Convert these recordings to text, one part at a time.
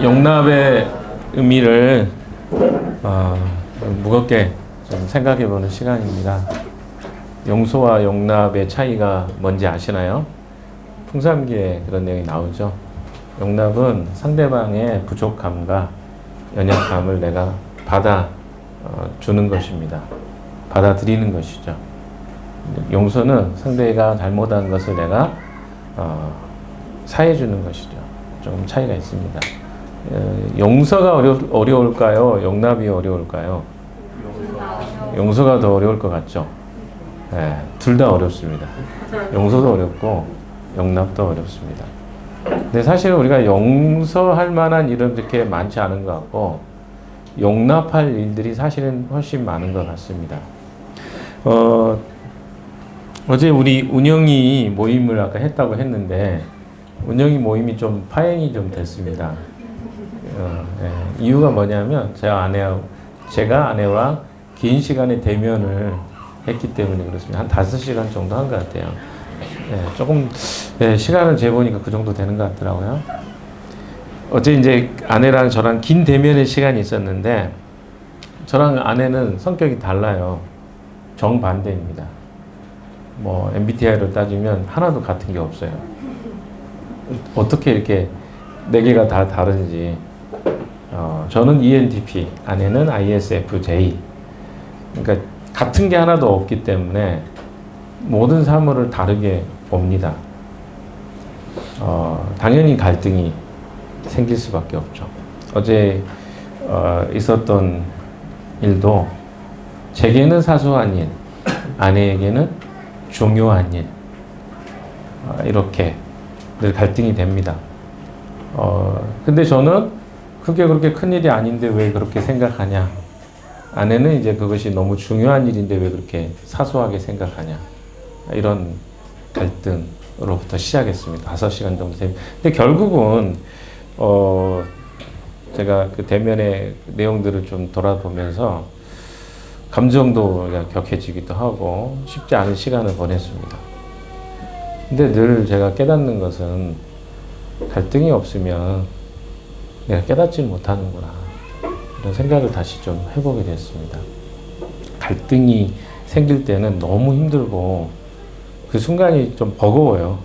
용납의 의미를 무겁게 좀 생각해보는 시간입니다. 용서와 용납의 차이가 뭔지 아시나요? 풍삼기에 그런 내용이 나오죠. 용납은 상대방의 부족함과 연약함을 내가 주는 것입니다. 받아들이는 것이죠. 용서는 상대가 잘못한 것을 내가 사해주는 것이죠. 조금 차이가 있습니다. 용서가 어려울까요? 용납이 어려울까요? 용서가 더 어려울 것 같죠? 네, 둘 다 어렵습니다. 용서도 어렵고 용납도 어렵습니다. 근데 사실 우리가 용서할 만한 일은 그렇게 많지 않은 것 같고 용납할 일들이 사실은 훨씬 많은 것 같습니다. 어제 우리 운영이 모임을 아까 했다고 했는데 운영이 모임이 좀 파행이 좀 됐습니다. 네, 이유가 뭐냐면 제가 아내와 긴 시간의 대면을 했기 때문에 그렇습니다. 한 5시간 정도 한 것 같아요. 네, 조금 시간을 재보니까 그 정도 되는 것 같더라고요. 어제 이제 아내랑 저랑 긴 대면의 시간이 있었는데 저랑 아내는 성격이 달라요. 정반대입니다. 뭐 MBTI로 따지면 하나도 같은 게 없어요. 어떻게 이렇게 4개가 다 다른지. 저는 ENTP, 아내는 ISFJ. 그러니까 같은 게 하나도 없기 때문에 모든 사물을 다르게 봅니다. 당연히 갈등이 생길 수밖에 없죠. 어제 있었던 일도 제게는 사소한 일, 아내에게는 중요한 일, 이렇게 늘 갈등이 됩니다. 근데 저는 그게 그렇게 큰 일이 아닌데 왜 그렇게 생각하냐? 아내는 이제 그것이 너무 중요한 일인데 왜 그렇게 사소하게 생각하냐? 이런 갈등으로부터 시작했습니다. 5시간 정도 됩니다. 근데 결국은 제가 그 대면의 내용들을 좀 돌아보면서 감정도 격해지기도 하고 쉽지 않은 시간을 보냈습니다. 근데 늘 제가 깨닫는 것은 갈등이 없으면 내가 깨닫지 못하는구나. 이런 생각을 다시 좀 해보게 됐습니다. 갈등이 생길 때는 너무 힘들고 그 순간이 좀 버거워요.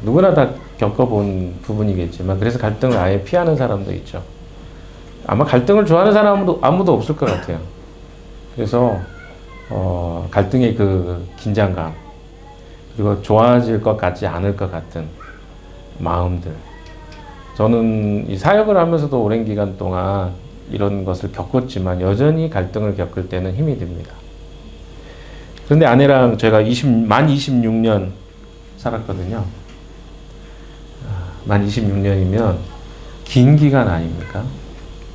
누구나 다 겪어본 부분이겠지만 그래서 갈등을 아예 피하는 사람도 있죠. 아마 갈등을 좋아하는 사람 아무도 없을 것 같아요. 그래서 갈등의 그 긴장감 그리고 좋아질 것 같지 않을 것 같은 마음들. 저는 이 사역을 하면서도 오랜 기간 동안 이런 것을 겪었지만 여전히 갈등을 겪을 때는 힘이 듭니다. 그런데 아내랑 제가 만 26년 살았거든요. 만 26년이면 긴 기간 아닙니까?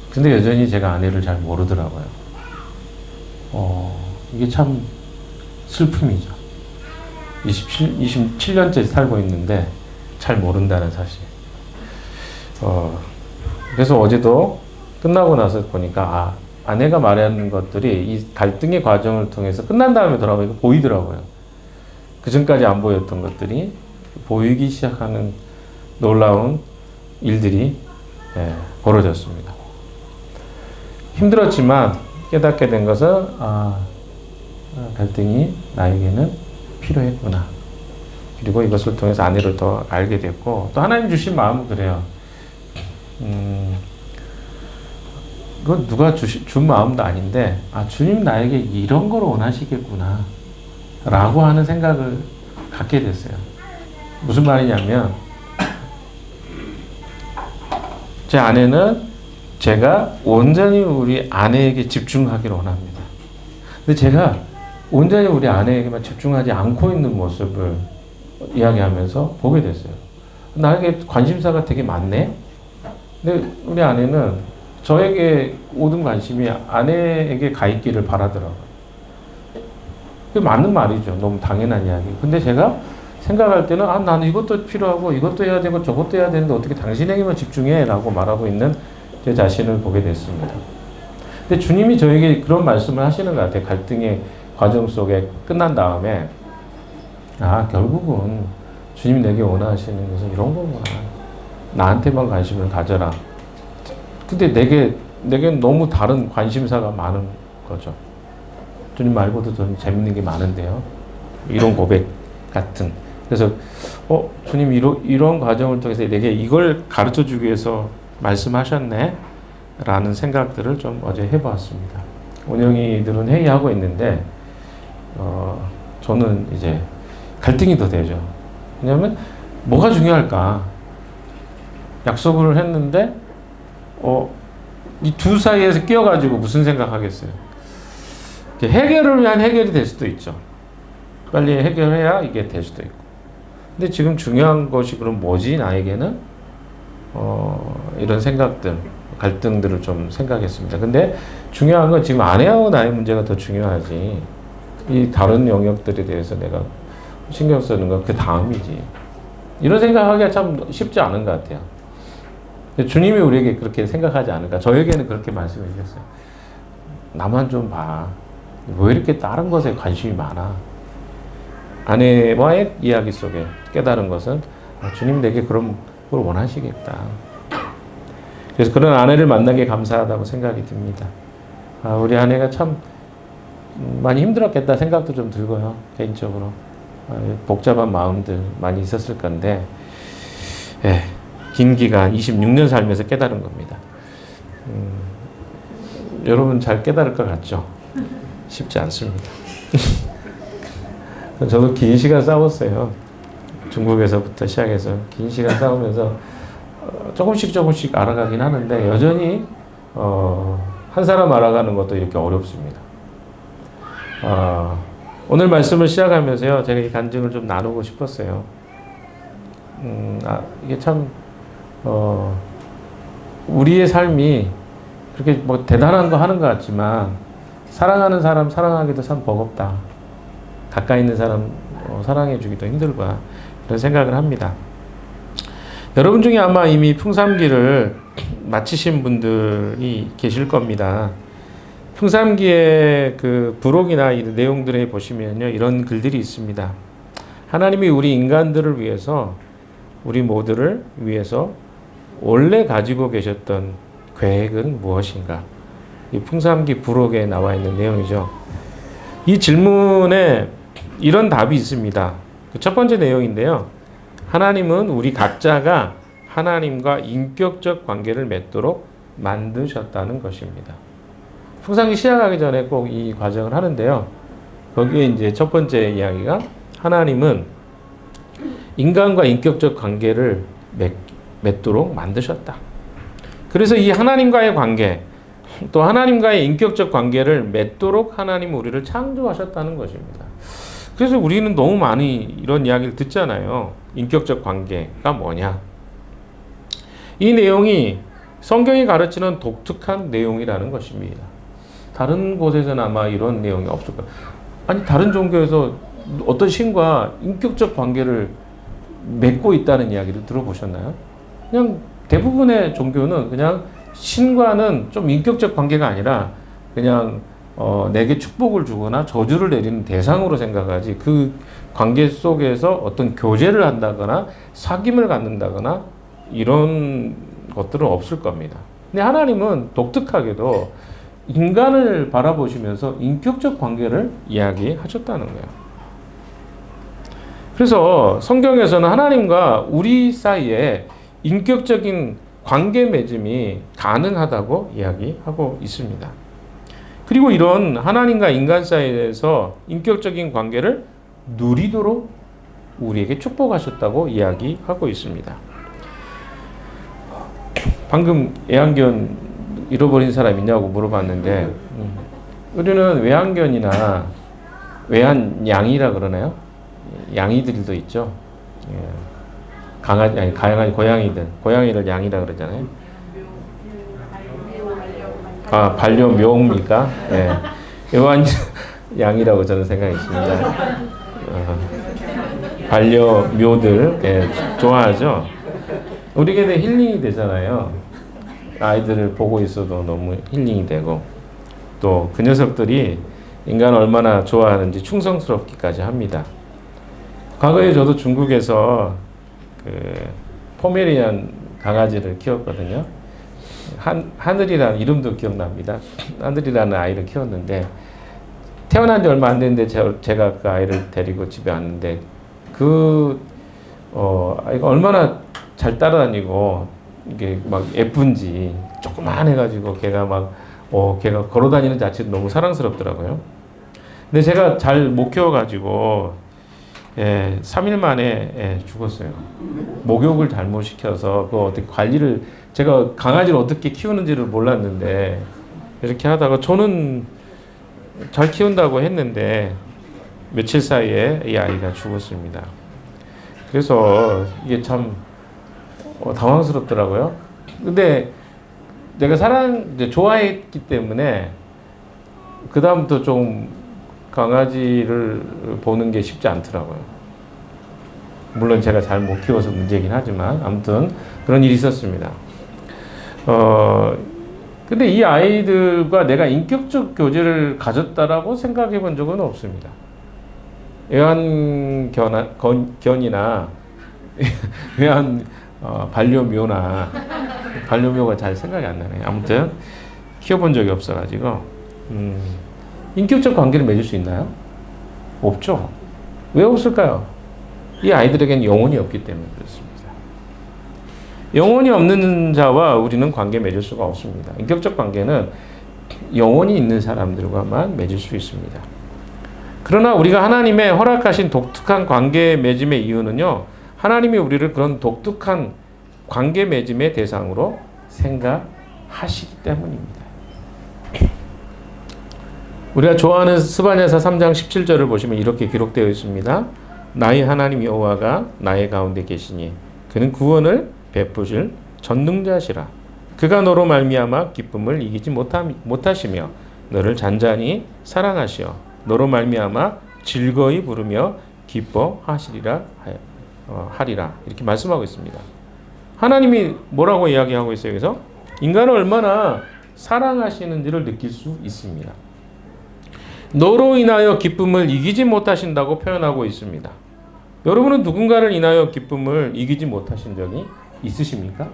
근데 여전히 제가 아내를 잘 모르더라고요. 이게 참 슬픔이죠. 27년째 살고 있는데 잘 모른다는 사실. 그래서 어제도 끝나고 나서 보니까 아내가 말하는 것들이 이 갈등의 과정을 통해서 끝난 다음에 돌아보니까 보이더라고요. 그 전까지 안 보였던 것들이 보이기 시작하는 놀라운 일들이 벌어졌습니다. 힘들었지만 깨닫게 된 것은 갈등이 나에게는 필요했구나. 그리고 이것을 통해서 아내를 더 알게 됐고 또 하나님 주신 마음은 그래요. 그건 누가 준 마음도 아닌데 주님 나에게 이런 걸 원하시겠구나 라고 하는 생각을 갖게 됐어요. 무슨 말이냐면 제 아내는 제가 온전히 우리 아내에게 집중하기를 원합니다. 근데 제가 온전히 우리 아내에게만 집중하지 않고 있는 모습을 이야기하면서 보게 됐어요. 나에게 관심사가 되게 많네? 근데 우리 아내는 저에게 모든 관심이 아내에게 가 있기를 바라더라고요. 그게 맞는 말이죠. 너무 당연한 이야기. 근데 제가 생각할 때는 나는 이것도 필요하고 이것도 해야 되고 저것도 해야 되는데 어떻게 당신에게만 집중해? 라고 말하고 있는 제 자신을 보게 됐습니다. 근데 주님이 저에게 그런 말씀을 하시는 것 같아요. 갈등의 과정 속에 끝난 다음에 결국은 주님이 내게 원하시는 것은 이런 거구나. 나한테만 관심을 가져라. 근데 내겐 너무 다른 관심사가 많은 거죠. 주님 말고도 좀 재밌는 게 많은데요. 이런 고백 같은. 그래서 주님 이런 과정을 통해서 내게 이걸 가르쳐 주기 위해서 말씀하셨네 라는 생각들을 좀 어제 해보았습니다. 원영이들은 회의하고 있는데 저는 이제 갈등이 더 되죠. 왜냐하면 뭐가 중요할까? 약속을 했는데 이 두 사이에서 끼어가지고 무슨 생각하겠어요? 해결을 위한 해결이 될 수도 있죠. 빨리 해결해야 이게 될 수도 있고. 근데 지금 중요한 것이 그럼 뭐지? 나에게는 이런 생각들, 갈등들을 좀 생각했습니다. 근데 중요한 건 지금 아내하고 나의 문제가 더 중요하지. 이 다른 영역들에 대해서 내가 신경 쓰는 건 그 다음이지. 이런 생각하기가 참 쉽지 않은 것 같아요. 주님이 우리에게 그렇게 생각하지 않을까. 저에게는 그렇게 말씀해 주셨어요. 나만 좀 봐. 왜 이렇게 다른 것에 관심이 많아? 아내와의 이야기 속에 깨달은 것은 주님 내게 그런 걸 원하시겠다. 그래서 그런 아내를 만나게 감사하다고 생각이 듭니다. 우리 아내가 참 많이 힘들었겠다 생각도 좀 들고요. 개인적으로. 복잡한 마음들 많이 있었을 건데 긴 기간 26년 살면서 깨달은 겁니다. 여러분 잘 깨달을 것 같죠? 쉽지 않습니다. 저도 긴 시간 싸웠어요. 중국에서부터 시작해서 긴 시간 싸우면서 조금씩 알아가긴 하는데 여전히 한 사람 알아가는 것도 이렇게 어렵습니다. 오늘 말씀을 시작하면서요, 제가 이 간증을 좀 나누고 싶었어요. 이게 참 우리의 삶이 그렇게 뭐 대단한 거 하는 것 같지만 사랑하는 사람 사랑하기도 참 버겁다. 가까이 있는 사람 사랑해주기도 힘들고 그런 생각을 합니다. 여러분 중에 아마 이미 풍삼기를 마치신 분들이 계실 겁니다. 풍삼기의 그 부록이나 이 내용들에 보시면요, 이런 글들이 있습니다. 하나님이 우리 인간들을 위해서, 우리 모두를 위해서 원래 가지고 계셨던 계획은 무엇인가? 이 풍삼기 부록에 나와 있는 내용이죠. 이 질문에 이런 답이 있습니다. 첫 번째 내용인데요. 하나님은 우리 각자가 하나님과 인격적 관계를 맺도록 만드셨다는 것입니다. 풍삼기 시작하기 전에 꼭 이 과정을 하는데요. 거기에 이제 첫 번째 이야기가 하나님은 인간과 인격적 관계를 맺도록 만드셨다. 그래서 이 하나님과의 관계, 또 하나님과의 인격적 관계를 맺도록 하나님 우리를 창조하셨다는 것입니다. 그래서 우리는 너무 많이 이런 이야기를 듣잖아요. 인격적 관계가 뭐냐? 이 내용이 성경이 가르치는 독특한 내용이라는 것입니다. 다른 곳에서는 아마 이런 내용이 없을 거예요. 아니, 다른 종교에서 어떤 신과 인격적 관계를 맺고 있다는 이야기를 들어보셨나요? 그냥 대부분의 종교는 그냥 신과는 좀 인격적 관계가 아니라 그냥 내게 축복을 주거나 저주를 내리는 대상으로 생각하지, 그 관계 속에서 어떤 교제를 한다거나 사귐을 갖는다거나 이런 것들은 없을 겁니다. 근데 하나님은 독특하게도 인간을 바라보시면서 인격적 관계를 이야기하셨다는 거예요. 그래서 성경에서는 하나님과 우리 사이에 인격적인 관계 맺음이 가능하다고 이야기하고 있습니다. 그리고 이런 하나님과 인간 사이에서 인격적인 관계를 누리도록 우리에게 축복하셨다고 이야기하고 있습니다. 방금 애완견 잃어버린 사람 있냐고 물어봤는데 우리는 외환견이나 외환양이라 그러나요? 양이들도 있죠. 강아지, 아니, 다양한 고양이들, 고양이를 양이라 그러잖아요. 반려묘입니까? 예. 외환양이라고 저는 생각했습니다. 반려묘들, 좋아하죠? 우리에게 힐링이 되잖아요. 아이들을 보고 있어도 너무 힐링이 되고, 또 그 녀석들이 인간을 얼마나 좋아하는지 충성스럽기까지 합니다. 과거에 저도 중국에서 그 포메리안 강아지를 키웠거든요. 하늘이라는 이름도 기억납니다. 하늘이라는 아이를 키웠는데 태어난 지 얼마 안 됐는데 제가 그 아이를 데리고 집에 왔는데 아이가 얼마나 잘 따라다니고 이게 막 예쁜지 조그만해가지고 걔가 걸어다니는 자체도 너무 사랑스럽더라고요. 근데 제가 잘 못 키워가지고 3일 만에 죽었어요. 목욕을 잘못 시켜서 그 어떻게 관리를 제가 강아지를 어떻게 키우는지를 몰랐는데 이렇게 하다가 저는 잘 키운다고 했는데 며칠 사이에 이 아이가 죽었습니다. 그래서 이게 참 당황스럽더라고요. 근데 내가 좋아했기 때문에 그 다음부터 좀 강아지를 보는 게 쉽지 않더라고요. 물론 제가 잘 못 키워서 문제이긴 하지만 아무튼 그런 일이 있었습니다. 근데 이 아이들과 내가 인격적 교제를 가졌다라고 생각해 본 적은 없습니다. 애완견이나 반려묘가 잘 생각이 안 나네요. 아무튼 키워본 적이 없어가지고 인격적 관계를 맺을 수 있나요? 없죠. 왜 없을까요? 이 아이들에게는 영혼이 없기 때문에 그렇습니다. 영혼이 없는 자와 우리는 관계 맺을 수가 없습니다. 인격적 관계는 영혼이 있는 사람들과만 맺을 수 있습니다. 그러나 우리가 하나님의 허락하신 독특한 관계 맺음의 이유는요, 하나님이 우리를 그런 독특한 관계 맺음의 대상으로 생각하시기 때문입니다. 우리가 좋아하는 스바냐서 3장 17절을 보시면 이렇게 기록되어 있습니다. 나의 하나님 여호와가 나의 가운데 계시니 그는 구원을 베푸실 전능자시라. 그가 너로 말미암아 기쁨을 이기지 못하시며 너를 잔잔히 사랑하시어 너로 말미암아 즐거이 부르며 기뻐하시리라 하리라. 이렇게 말씀하고 있습니다. 하나님이 뭐라고 이야기하고 있어요? 그래서 인간을 얼마나 사랑하시는지를 느낄 수 있습니다. 너로 인하여 기쁨을 이기지 못하신다고 표현하고 있습니다. 여러분은 누군가를 인하여 기쁨을 이기지 못하신 적이 있으십니까?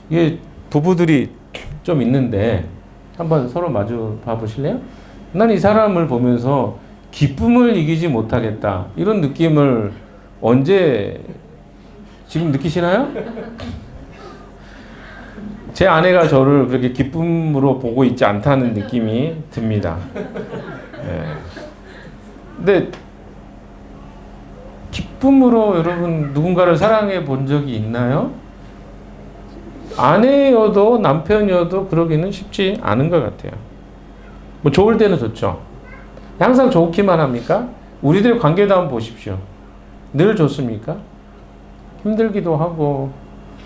이게 부부들이 좀 있는데 한번 서로 마주 봐보실래요? 난 이 사람을 보면서 기쁨을 이기지 못하겠다 이런 느낌을 언제 지금 느끼시나요? 제 아내가 저를 그렇게 기쁨으로 보고 있지 않다는 느낌이 듭니다. 근데 기쁨으로 여러분 누군가를 사랑해 본 적이 있나요? 아내여도 남편이어도 그러기는 쉽지 않은 것 같아요. 뭐 좋을 때는 좋죠. 항상 좋기만 합니까? 우리들의 관계도 한번 보십시오. 늘 좋습니까? 힘들기도 하고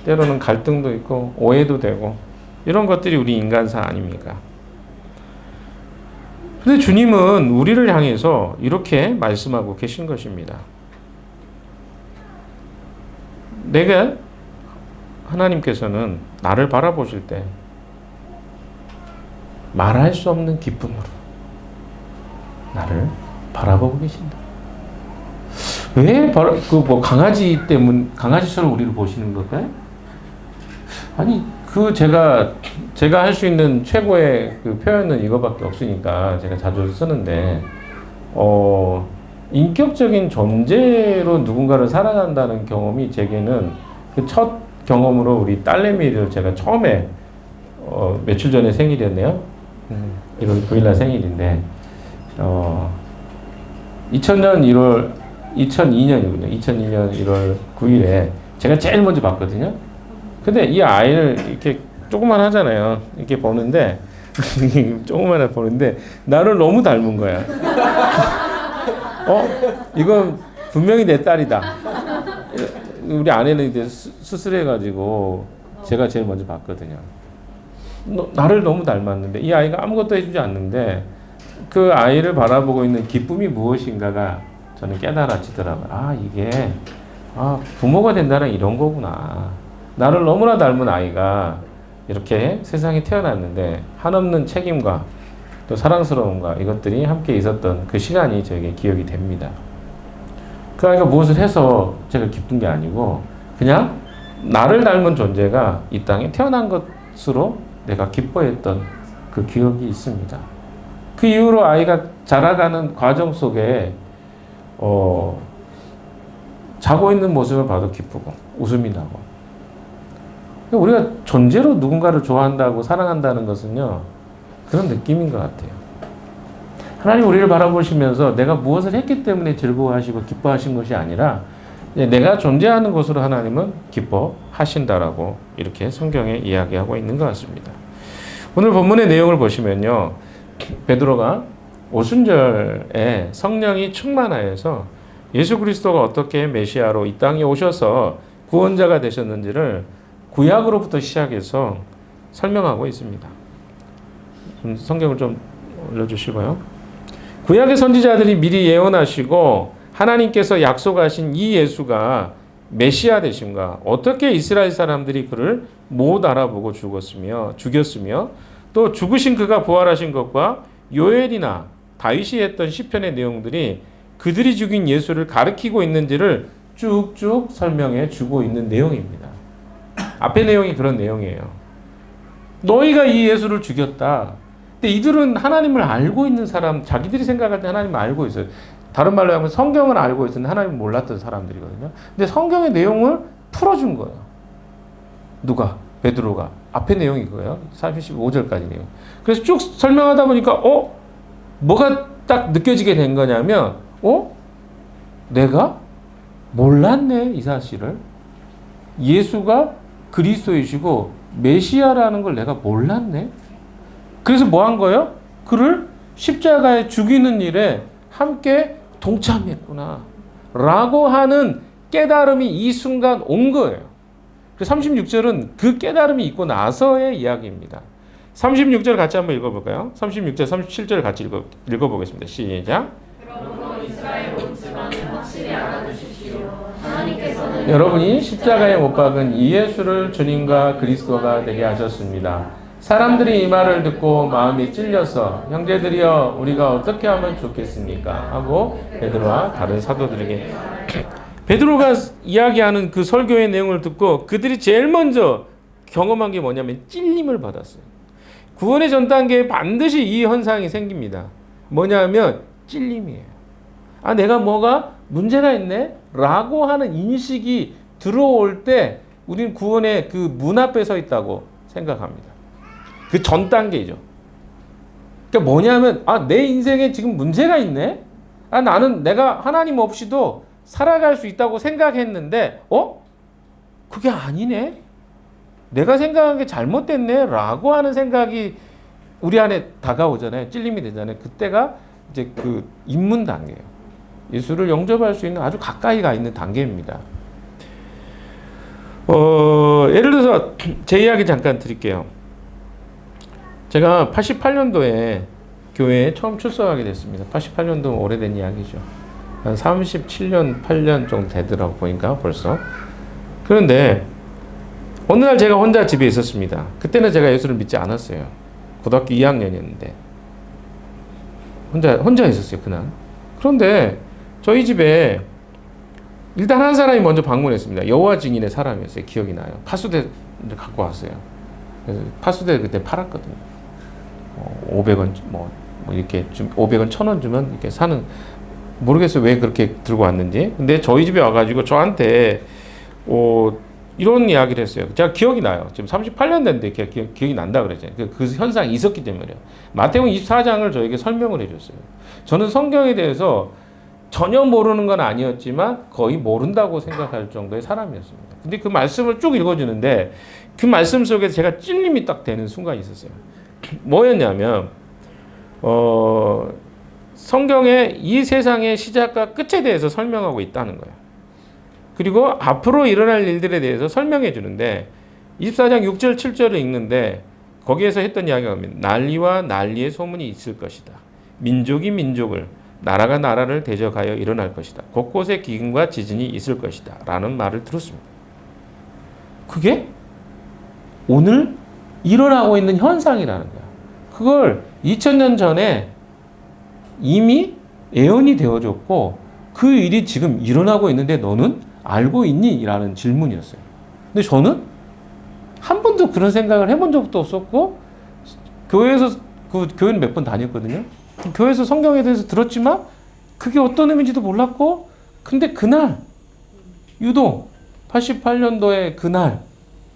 때로는 갈등도 있고 오해도 되고 이런 것들이 우리 인간사 아닙니까? 근데 주님은 우리를 향해서 이렇게 말씀하고 계신 것입니다. 하나님께서는 나를 바라보실 때 말할 수 없는 기쁨으로 나를 바라보고 계신다. 왜 강아지처럼 우리를 보시는 걸까요? 아니 제가 할 수 있는 최고의 그 표현은 이거밖에 없으니까 제가 자주 쓰는데 인격적인 존재로 누군가를 사랑한다는 경험이 제게는 그 첫 경험으로 우리 딸내미를 제가 처음에 며칠 전에 생일이었네요. 1월 9일날 생일인데 2002년이군요. 2002년 1월 9일에 제가 제일 먼저 봤거든요. 근데 이 아이를 이렇게 조그만 하잖아요. 이렇게 보는데 조그만 보는데 나를 너무 닮은 거야. 이건 분명히 내 딸이다. 우리 아내는 이제 수술해가지고 제가 제일 먼저 봤거든요. 나를 너무 닮았는데 이 아이가 아무것도 해주지 않는데 그 아이를 바라보고 있는 기쁨이 무엇인가가 저는 깨달아지더라고요. 이게 부모가 된다는 이런 거구나. 나를 너무나 닮은 아이가 이렇게 세상에 태어났는데 한없는 책임과 또 사랑스러움과 이것들이 함께 있었던 그 시간이 저에게 기억이 됩니다. 그 아이가 무엇을 해서 제가 기쁜 게 아니고 그냥 나를 닮은 존재가 이 땅에 태어난 것으로 내가 기뻐했던 그 기억이 있습니다. 그 이후로 아이가 자라가는 과정 속에 자고 있는 모습을 봐도 기쁘고 웃음이 나고, 우리가 존재로 누군가를 좋아한다고 사랑한다는 것은요, 그런 느낌인 것 같아요. 하나님 우리를 바라보시면서 내가 무엇을 했기 때문에 즐거워하시고 기뻐하신 것이 아니라 내가 존재하는 것으로 하나님은 기뻐하신다라고 이렇게 성경에 이야기하고 있는 것 같습니다. 오늘 본문의 내용을 보시면요, 베드로가 오순절에 성령이 충만하여서 예수 그리스도가 어떻게 메시아로 이 땅에 오셔서 구원자가 되셨는지를 구약으로부터 시작해서 설명하고 있습니다. 성경을 좀 올려주시고요. 구약의 선지자들이 미리 예언하시고 하나님께서 약속하신 이 예수가 메시아 되심과 어떻게 이스라엘 사람들이 그를 못 알아보고 죽였으며 또 죽으신 그가 부활하신 것과 요엘이나 다윗이 했던 시편의 내용들이 그들이 죽인 예수를 가리키고 있는지를 쭉쭉 설명해 주고 있는 내용입니다. 앞의 내용이 그런 내용이에요. 너희가 이 예수를 죽였다. 근데 이들은 하나님을 알고 있는 사람, 자기들이 생각할 때 하나님을 알고 있어요. 다른 말로 하면 성경을 알고 있었는데 하나님을 몰랐던 사람들이거든요. 근데 성경의 내용을 풀어준 거예요. 누가? 베드로가. 앞의 내용이 그거예요. 35절까지 내용. 그래서 쭉 설명하다 보니까 뭐가 딱 느껴지게 된 거냐면 내가 몰랐네, 이 사실을. 예수가 그리스도이시고 메시아라는 걸 내가 몰랐네. 그래서 뭐 한 거예요? 그를 십자가에 죽이는 일에 함께 동참했구나 라고 하는 깨달음이 이 순간 온 거예요. 36절은 그 깨달음이 있고 나서의 이야기입니다. 36절 같이 한번 읽어볼까요? 36절, 37절 같이 읽어보겠습니다. 시작. 여러분이 십자가에 못 박은 이 예수를 주님과 그리스도가 되게 하셨습니다. 사람들이 이 말을 듣고 마음이 찔려서 형제들이여 우리가 어떻게 하면 좋겠습니까? 하고 베드로와 다른 사도들에게 베드로가 이야기하는 그 설교의 내용을 듣고 그들이 제일 먼저 경험한 게 뭐냐면 찔림을 받았어요. 구원의 전 단계에 반드시 이 현상이 생깁니다. 뭐냐면 찔림이에요. 내가 뭐가 문제가 있네? 라고 하는 인식이 들어올 때 우리는 구원의 그 문 앞에 서 있다고 생각합니다. 그 전 단계죠. 그러니까 뭐냐면 내 인생에 지금 문제가 있네? 나는 내가 하나님 없이도 살아갈 수 있다고 생각했는데 그게 아니네? 내가 생각한 게 잘못됐네? 라고 하는 생각이 우리 안에 다가오잖아요. 찔림이 되잖아요. 그때가 이제 그 입문 단계예요. 예수를 영접할 수 있는 아주 가까이 가 있는 단계입니다. 예를 들어서 제 이야기 잠깐 드릴게요. 제가 88년도에 교회에 처음 출석하게 됐습니다. 88년도 오래된 이야기죠. 한 37년, 8년 정도 되더라고 보니까 벌써. 그런데 어느 날 제가 혼자 집에 있었습니다. 그때는 제가 예수를 믿지 않았어요. 고등학교 2학년이었는데 혼자 있었어요, 그날. 그런데 저희 집에 일단 한 사람이 먼저 방문했습니다. 여호와 증인의 사람이었어요. 기억이 나요. 파수대를 갖고 왔어요. 그래서 파수대 그때 팔았거든요. 500원 뭐 이렇게 좀 500원 1,000원 주면 이렇게 사는, 모르겠어요 왜 그렇게 들고 왔는지. 근데 저희 집에 와가지고 저한테 이런 이야기를 했어요. 제가 기억이 나요. 지금 38년 됐는데 기억이 난다 그랬잖아요. 그 현상이 있었기 때문에요. 마태복음 24장을 저에게 설명을 해줬어요. 저는 성경에 대해서 전혀 모르는 건 아니었지만 거의 모른다고 생각할 정도의 사람이었습니다. 근데 그 말씀을 쭉 읽어주는데 그 말씀 속에 제가 찔림이 딱 되는 순간이 있었어요. 뭐였냐면 성경에 이 세상의 시작과 끝에 대해서 설명하고 있다는 거예요. 그리고 앞으로 일어날 일들에 대해서 설명해 주는데 24장 6절 7절을 읽는데 거기에서 했던 이야기가 난리와 난리의 소문이 있을 것이다. 민족이 민족을, 나라가 나라를 대적하여 일어날 것이다. 곳곳에 기근과 지진이 있을 것이다. 라는 말을 들었습니다. 그게 오늘 일어나고 있는 현상이라는 거야. 그걸 2000년 전에 이미 예언이 되어졌고 그 일이 지금 일어나고 있는데 너는 알고 있니? 라는 질문이었어요. 근데 저는 한 번도 그런 생각을 해본 적도 없었고, 교회에서, 그 교회는 몇 번 다녔거든요. 교회에서 성경에 대해서 들었지만 그게 어떤 의미인지도 몰랐고, 근데 그날 유독 88년도에 그날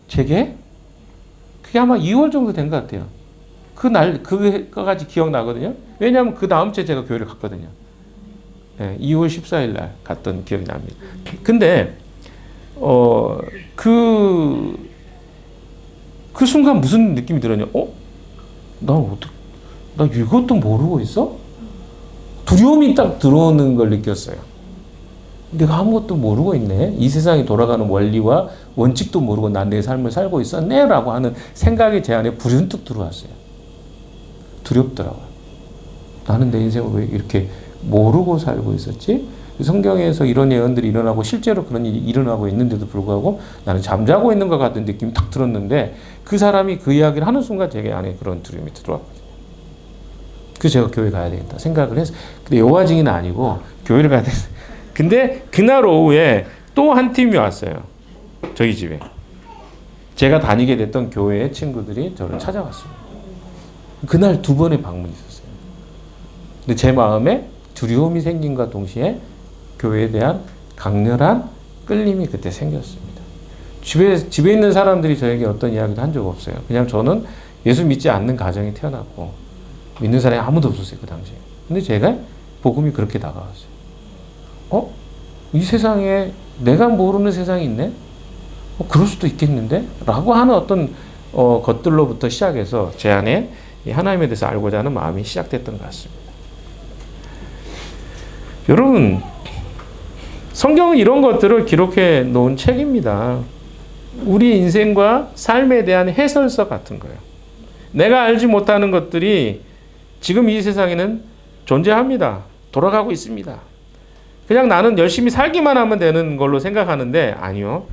제게 그게 아마 2월 정도 된 것 같아요. 그날 그거까지 기억나거든요. 왜냐하면 그 다음 주에 제가 교회를 갔거든요. 네, 2월 14일 날 갔던 기억이 납니다. 근데 그 순간 무슨 느낌이 들었냐? 나 이것도 모르고 있어? 두려움이 딱 들어오는 걸 느꼈어요. 내가 아무것도 모르고 있네. 이 세상이 돌아가는 원리와 원칙도 모르고 난 내 삶을 살고 있었네 라고 하는 생각이 제 안에 불현듯 들어왔어요. 두렵더라고요. 나는 내 인생을 왜 이렇게 모르고 살고 있었지? 성경에서 이런 예언들이 일어나고 실제로 그런 일이 일어나고 있는데도 불구하고 나는 잠자고 있는 것 같은 느낌이 딱 들었는데, 그 사람이 그 이야기를 하는 순간 제 안에 그런 두려움이 들어왔거든요. 그래서 제가 교회 가야 되겠다 생각을 해서, 근데 여와징이는 아니고 교회를 가야 되겠다. 근데 그날 오후에 또 한 팀이 왔어요. 저희 집에. 제가 다니게 됐던 교회의 친구들이 저를 찾아왔습니다. 그날 2번의 방문이 있었어요. 근데 제 마음에 두려움이 생긴과 동시에 교회에 대한 강렬한 끌림이 그때 생겼습니다. 집에 있는 사람들이 저에게 어떤 이야기도 한 적 없어요. 그냥 저는 예수 믿지 않는 가정에 태어났고 믿는 사람이 아무도 없었어요, 그 당시에. 근데 제가 복음이 그렇게 다가왔어요. 이 세상에 내가 모르는 세상이 있네? 그럴 수도 있겠는데? 라고 하는 어떤 것들로부터 시작해서 제 안에 이 하나님에 대해서 알고자 하는 마음이 시작됐던 것 같습니다. 여러분, 성경은 이런 것들을 기록해 놓은 책입니다. 우리 인생과 삶에 대한 해설서 같은 거예요. 내가 알지 못하는 것들이 지금 이 세상에는 존재합니다. 돌아가고 있습니다. 그냥 나는 열심히 살기만 하면 되는 걸로 생각하는데 아니요.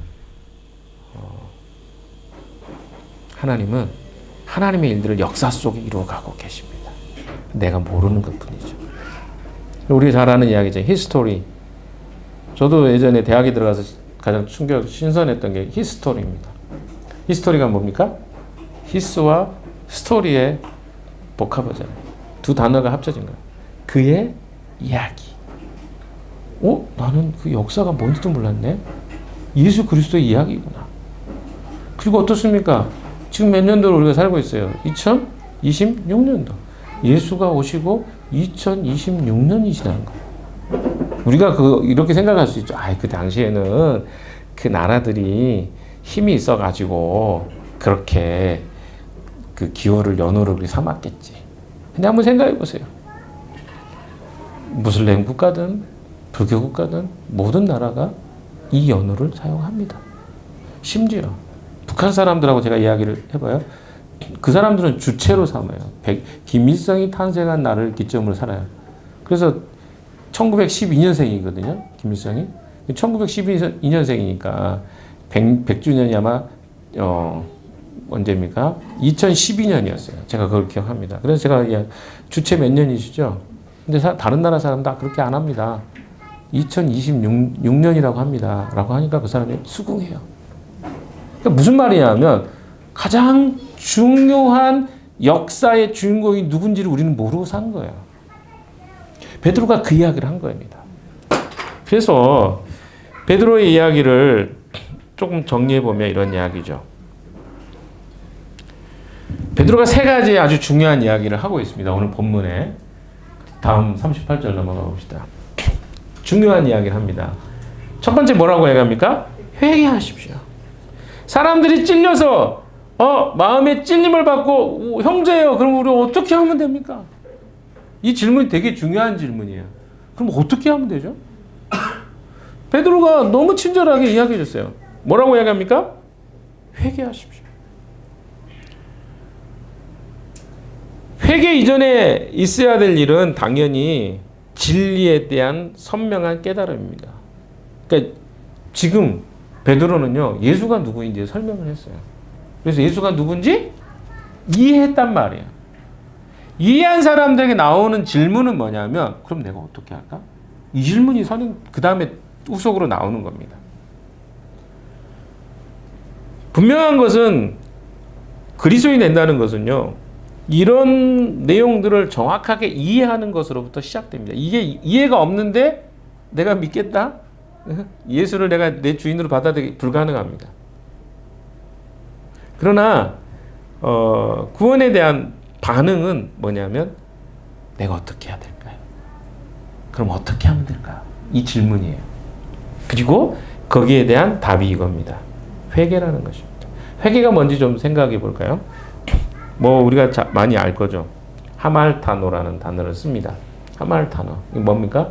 하나님은 하나님의 일들을 역사 속에 이루어가고 계십니다. 내가 모르는 것뿐이죠. 우리 잘 아는 이야기죠. 히스토리. 저도 예전에 대학에 들어가서 가장 신선했던 게 히스토리입니다. 히스토리가 뭡니까? 히스와 스토리의 복합어잖아요. 두 단어가 합쳐진 거예요. 그의 이야기. 나는 그 역사가 뭔지도 몰랐네. 예수 그리스도의 이야기구나. 그리고 어떻습니까? 지금 몇 년도로 우리가 살고 있어요? 2026년도. 예수가 오시고 2026년이 지난 거예요. 우리가 이렇게 생각할 수 있죠. 그 당시에는 그 나라들이 힘이 있어가지고 그렇게 그 기호를 연호를 삼았겠지. 근데 한번 생각해 보세요. 무슬림 국가든 불교 국가든 모든 나라가 이 연호를 사용합니다. 심지어 북한 사람들하고 제가 이야기를 해봐요. 그 사람들은 주체로 삼아요. 김일성이 탄생한 날을 기점으로 살아요. 그래서 1912년생이거든요. 김일성이. 1912년생이니까 100주년이 아마 언제입니까? 2012년이었어요. 제가 그걸 기억합니다. 그래서 제가 주체 몇 년이시죠? 근데 다른 나라 사람 다 그렇게 안 합니다. 2026년이라고 합니다. 라고 하니까 그 사람이 수긍해요. 그러니까 무슨 말이냐면 가장 중요한 역사의 주인공이 누군지를 우리는 모르고 산 거예요. 베드로가 그 이야기를 한 겁니다. 그래서 베드로의 이야기를 조금 정리해보면 이런 이야기죠. 베드로가 3가지 아주 중요한 이야기를 하고 있습니다. 오늘 본문에. 다음 38절 넘어가 봅시다. 중요한 이야기를 합니다. 첫 번째 뭐라고 얘기합니까? 회개하십시오. 사람들이 찔려서 마음에 찔림을 받고 형제예요. 그럼 우리 어떻게 하면 됩니까? 이 질문이 되게 중요한 질문이에요. 그럼 어떻게 하면 되죠? 베드로가 너무 친절하게 이야기해 줬어요. 뭐라고 이야기합니까? 회개하십시오. 회개 이전에 있어야 될 일은 당연히 진리에 대한 선명한 깨달음입니다. 그러니까 지금 베드로는요, 예수가 누구인지 설명을 했어요. 그래서 예수가 누군지 이해했단 말이에요. 이해한 사람들에게 나오는 질문은 뭐냐면, 그럼 내가 어떻게 할까? 이 질문이 그 다음에 후속으로 나오는 겁니다. 분명한 것은 그리스도인이 된다는 것은요. 이런 내용들을 정확하게 이해하는 것으로부터 시작됩니다. 이게 이해가 없는데 내가 믿겠다? 예수를 내가 내 주인으로 받아들이기 불가능합니다. 그러나 구원에 대한 반응은 뭐냐면 내가 어떻게 해야 될까요? 그럼 어떻게 하면 될까요? 이 질문이에요. 그리고 거기에 대한 답이 이겁니다. 회개라는 것입니다. 회개가 뭔지 좀 생각해 볼까요? 뭐 우리가 많이 알 거죠. 하말타노라는 단어를 씁니다. 하말타노. 이게 뭡니까?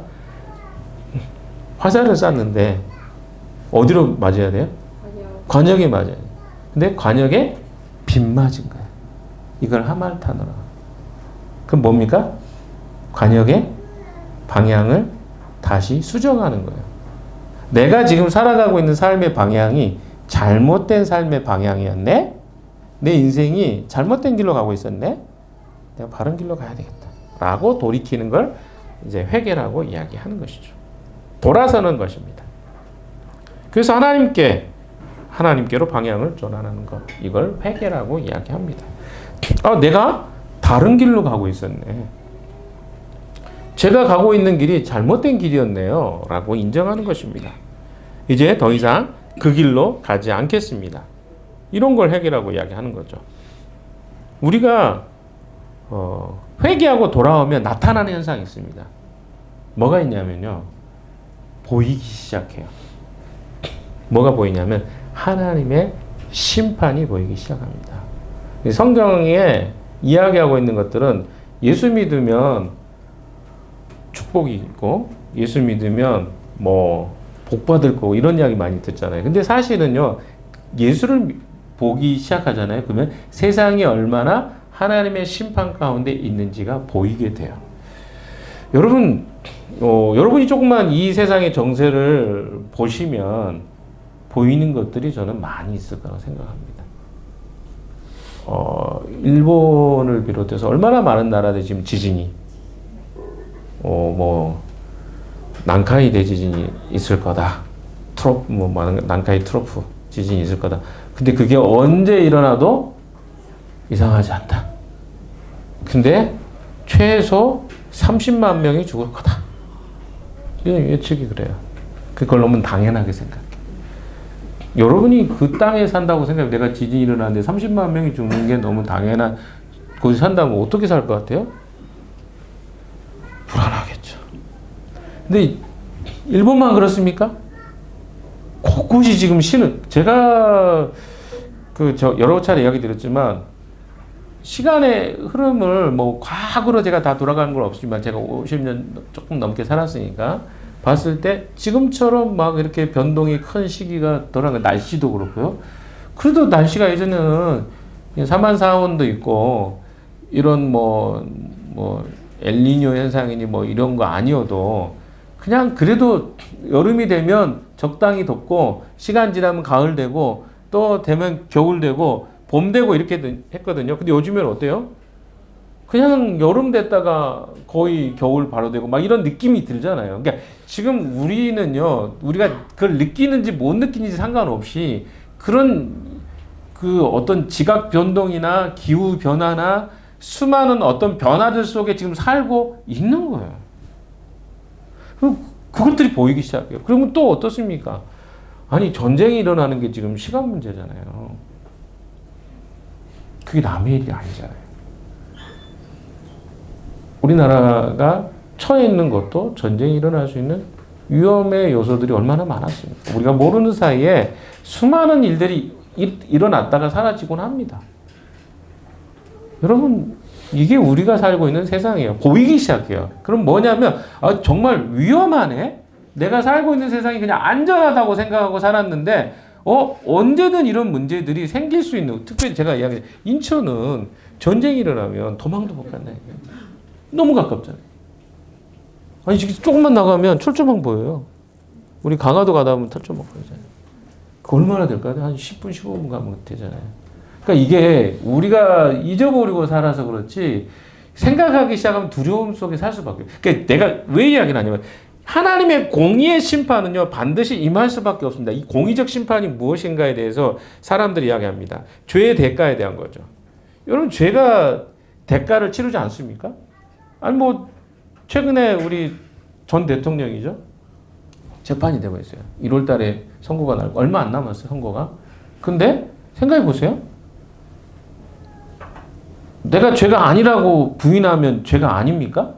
화살을 쐈는데 어디로 맞아야 돼요? 관역에 맞아야 돼요. 근데 관역에 빗맞은 거예요. 이걸 하말타노라. 그럼 뭡니까? 관역의 방향을 다시 수정하는 거예요. 내가 지금 살아가고 있는 삶의 방향이 잘못된 삶의 방향이었네? 내 인생이 잘못된 길로 가고 있었네? 내가 바른 길로 가야 되겠다. 라고 돌이키는 걸 이제 회개라고 이야기하는 것이죠. 돌아서는 것입니다. 그래서 하나님께로 방향을 전환하는 것. 이걸 회개라고 이야기합니다. 내가 다른 길로 가고 있었네. 제가 가고 있는 길이 잘못된 길이었네요. 라고 인정하는 것입니다. 이제 더 이상 그 길로 가지 않겠습니다. 이런 걸 회개라고 이야기하는 거죠. 우리가 회개하고 돌아오면 나타나는 현상이 있습니다. 뭐가 있냐면요. 보이기 시작해요. 뭐가 보이냐면 하나님의 심판이 보이기 시작합니다. 성경에 이야기하고 있는 것들은 예수 믿으면 축복이 있고 예수 믿으면 뭐 복 받을 거고 이런 이야기 많이 듣잖아요. 근데 사실은요. 예수를 보기 시작하잖아요. 그러면 세상이 얼마나 하나님의 심판 가운데 있는지가 보이게 돼요. 여러분이 조금만 이 세상의 정세를 보시면 보이는 것들이 저는 많이 있을 거라고 생각합니다. 일본을 비롯해서 얼마나 많은 나라들이 지금 지진이 난카이 대지진이 있을 거다. 난카이 트로프 지진이 있을 거다. 근데 그게 언제 일어나도 이상하지 않다. 근데 최소 30만 명이 죽을 거다. 이런 예측이 그래요. 그걸 너무 당연하게 생각해. 여러분이 그 땅에 산다고 생각해. 내가 지진이 일어나는데 30만 명이 죽는 게 너무 당연한, 거기 산다면 어떻게 살 것 같아요? 불안하겠죠. 근데 일본만 그렇습니까? 곳곳이 지금 제가 여러 차례 이야기 드렸지만 시간의 흐름을 과거로 제가 다 돌아가는 건 없지만 제가 50년 조금 넘게 살았으니까 봤을 때 지금처럼 막 이렇게 변동이 큰 시기가 돌아가, 날씨도 그렇고요. 그래도 날씨가 예전에는 사만사온도 있고 이런 엘니뇨 현상이니 이런 거 아니어도 그냥 그래도 여름이 되면 적당히 덥고 시간 지나면 가을 되고 또 되면 겨울 되고 봄 되고 이렇게 했거든요. 근데 요즘에는 어때요? 그냥 여름 됐다가 거의 겨울 바로 되고 막 이런 느낌이 들잖아요. 그러니까 지금 우리는요, 우리가 그걸 느끼는지 못 느끼는지 상관없이 그런 어떤 지각 변동이나 기후 변화나 수많은 어떤 변화들 속에 지금 살고 있는 거예요. 그것들이 보이기 시작해요. 그러면 또 어떻습니까? 아니, 전쟁이 일어나는 게 지금 시간 문제잖아요. 그게 남의 일이 아니잖아요. 우리나라가 처해 있는 것도 전쟁이 일어날 수 있는 위험의 요소들이 얼마나 많았습니까? 우리가 모르는 사이에 수많은 일들이 일어났다가 사라지곤 합니다. 여러분, 이게 우리가 살고 있는 세상이에요. 보이기 시작해요. 그럼 뭐냐면 정말 위험하네? 내가 살고 있는 세상이 그냥 안전하다고 생각하고 살았는데 언제든 이런 문제들이 생길 수 있는, 특별히 제가 이야기한 인천은 전쟁이 일어나면 도망도 못 간다니까요. 너무 가깝잖아요. 아니 지금 조금만 나가면 철조망 보여요. 우리 강화도 가다 보면 철조망 보이잖아요. 그 얼마나 될까요? 한 10분 15분 가면 되잖아요. 그러니까 이게 우리가 잊어버리고 살아서 그렇지 생각하기 시작하면 두려움 속에 살 수밖에 없어요. 그러니까 내가 왜 이야기를 하냐면 하나님의 공의의 심판은요, 반드시 임할 수밖에 없습니다. 이 공의적 심판이 무엇인가에 대해서 사람들이 이야기합니다. 죄의 대가에 대한 거죠. 여러분, 죄가 대가를 치르지 않습니까? 아니, 뭐, 최근에 우리 전 대통령이죠. 재판이 되고 있어요. 1월 달에 선고가 날, 얼마 안 남았어요, 선고가. 근데, 생각해 보세요. 내가 죄가 아니라고 부인하면 죄가 아닙니까?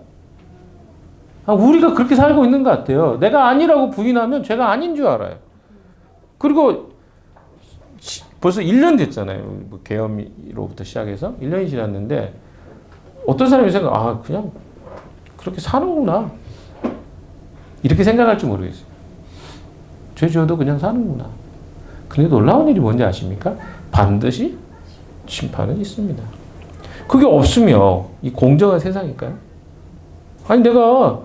우리가 그렇게 살고 있는 것 같아요. 내가 아니라고 부인하면 죄가 아닌 줄 알아요. 그리고 벌써 1년 됐잖아요. 뭐 계엄으로부터 시작해서 1년이 지났는데 어떤 사람이 그냥 그렇게 사는구나. 이렇게 생각할지 모르겠어요. 죄 지어도 그냥 사는구나. 근데 놀라운 일이 뭔지 아십니까? 반드시 심판은 있습니다. 그게 없으면 이 공정한 세상일까요? 아니, 내가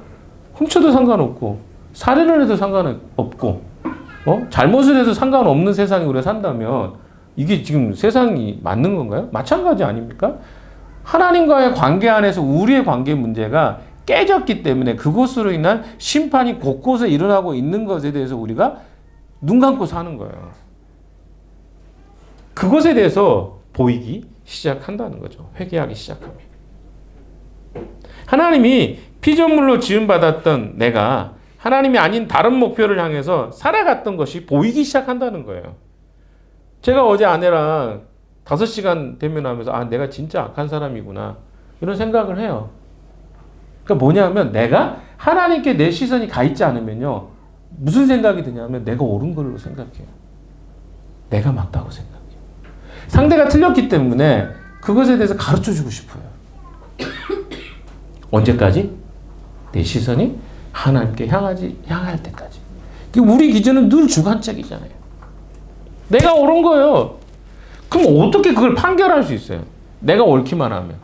훔쳐도 상관없고 살인을 해도 상관없고 잘못을 해도 상관없는 세상에 우리가 산다면 이게 지금 세상이 맞는 건가요? 마찬가지 아닙니까? 하나님과의 관계 안에서 우리의 관계 문제가 깨졌기 때문에 그것으로 인한 심판이 곳곳에 일어나고 있는 것에 대해서 우리가 눈 감고 사는 거예요. 그것에 대해서 보이기 시작한다는 거죠. 회개하기 시작합니다. 하나님이 피조물로 지음받았던 내가 하나님이 아닌 다른 목표를 향해서 살아갔던 것이 보이기 시작한다는 거예요. 제가 어제 아내랑 5시간 대면하면서 내가 진짜 악한 사람이구나 이런 생각을 해요. 그러니까 뭐냐면 내가 하나님께 내 시선이 가 있지 않으면요. 무슨 생각이 드냐면 내가 옳은 걸로 생각해요. 내가 맞다고 생각해요. 상대가 틀렸기 때문에 그것에 대해서 가르쳐주고 싶어요. 언제까지? 내 시선이 하나님께 향할 때까지. 우리 기준은 늘 주관적이잖아요. 내가 옳은 거예요. 그럼 어떻게 그걸 판결할 수 있어요? 내가 옳기만 하면.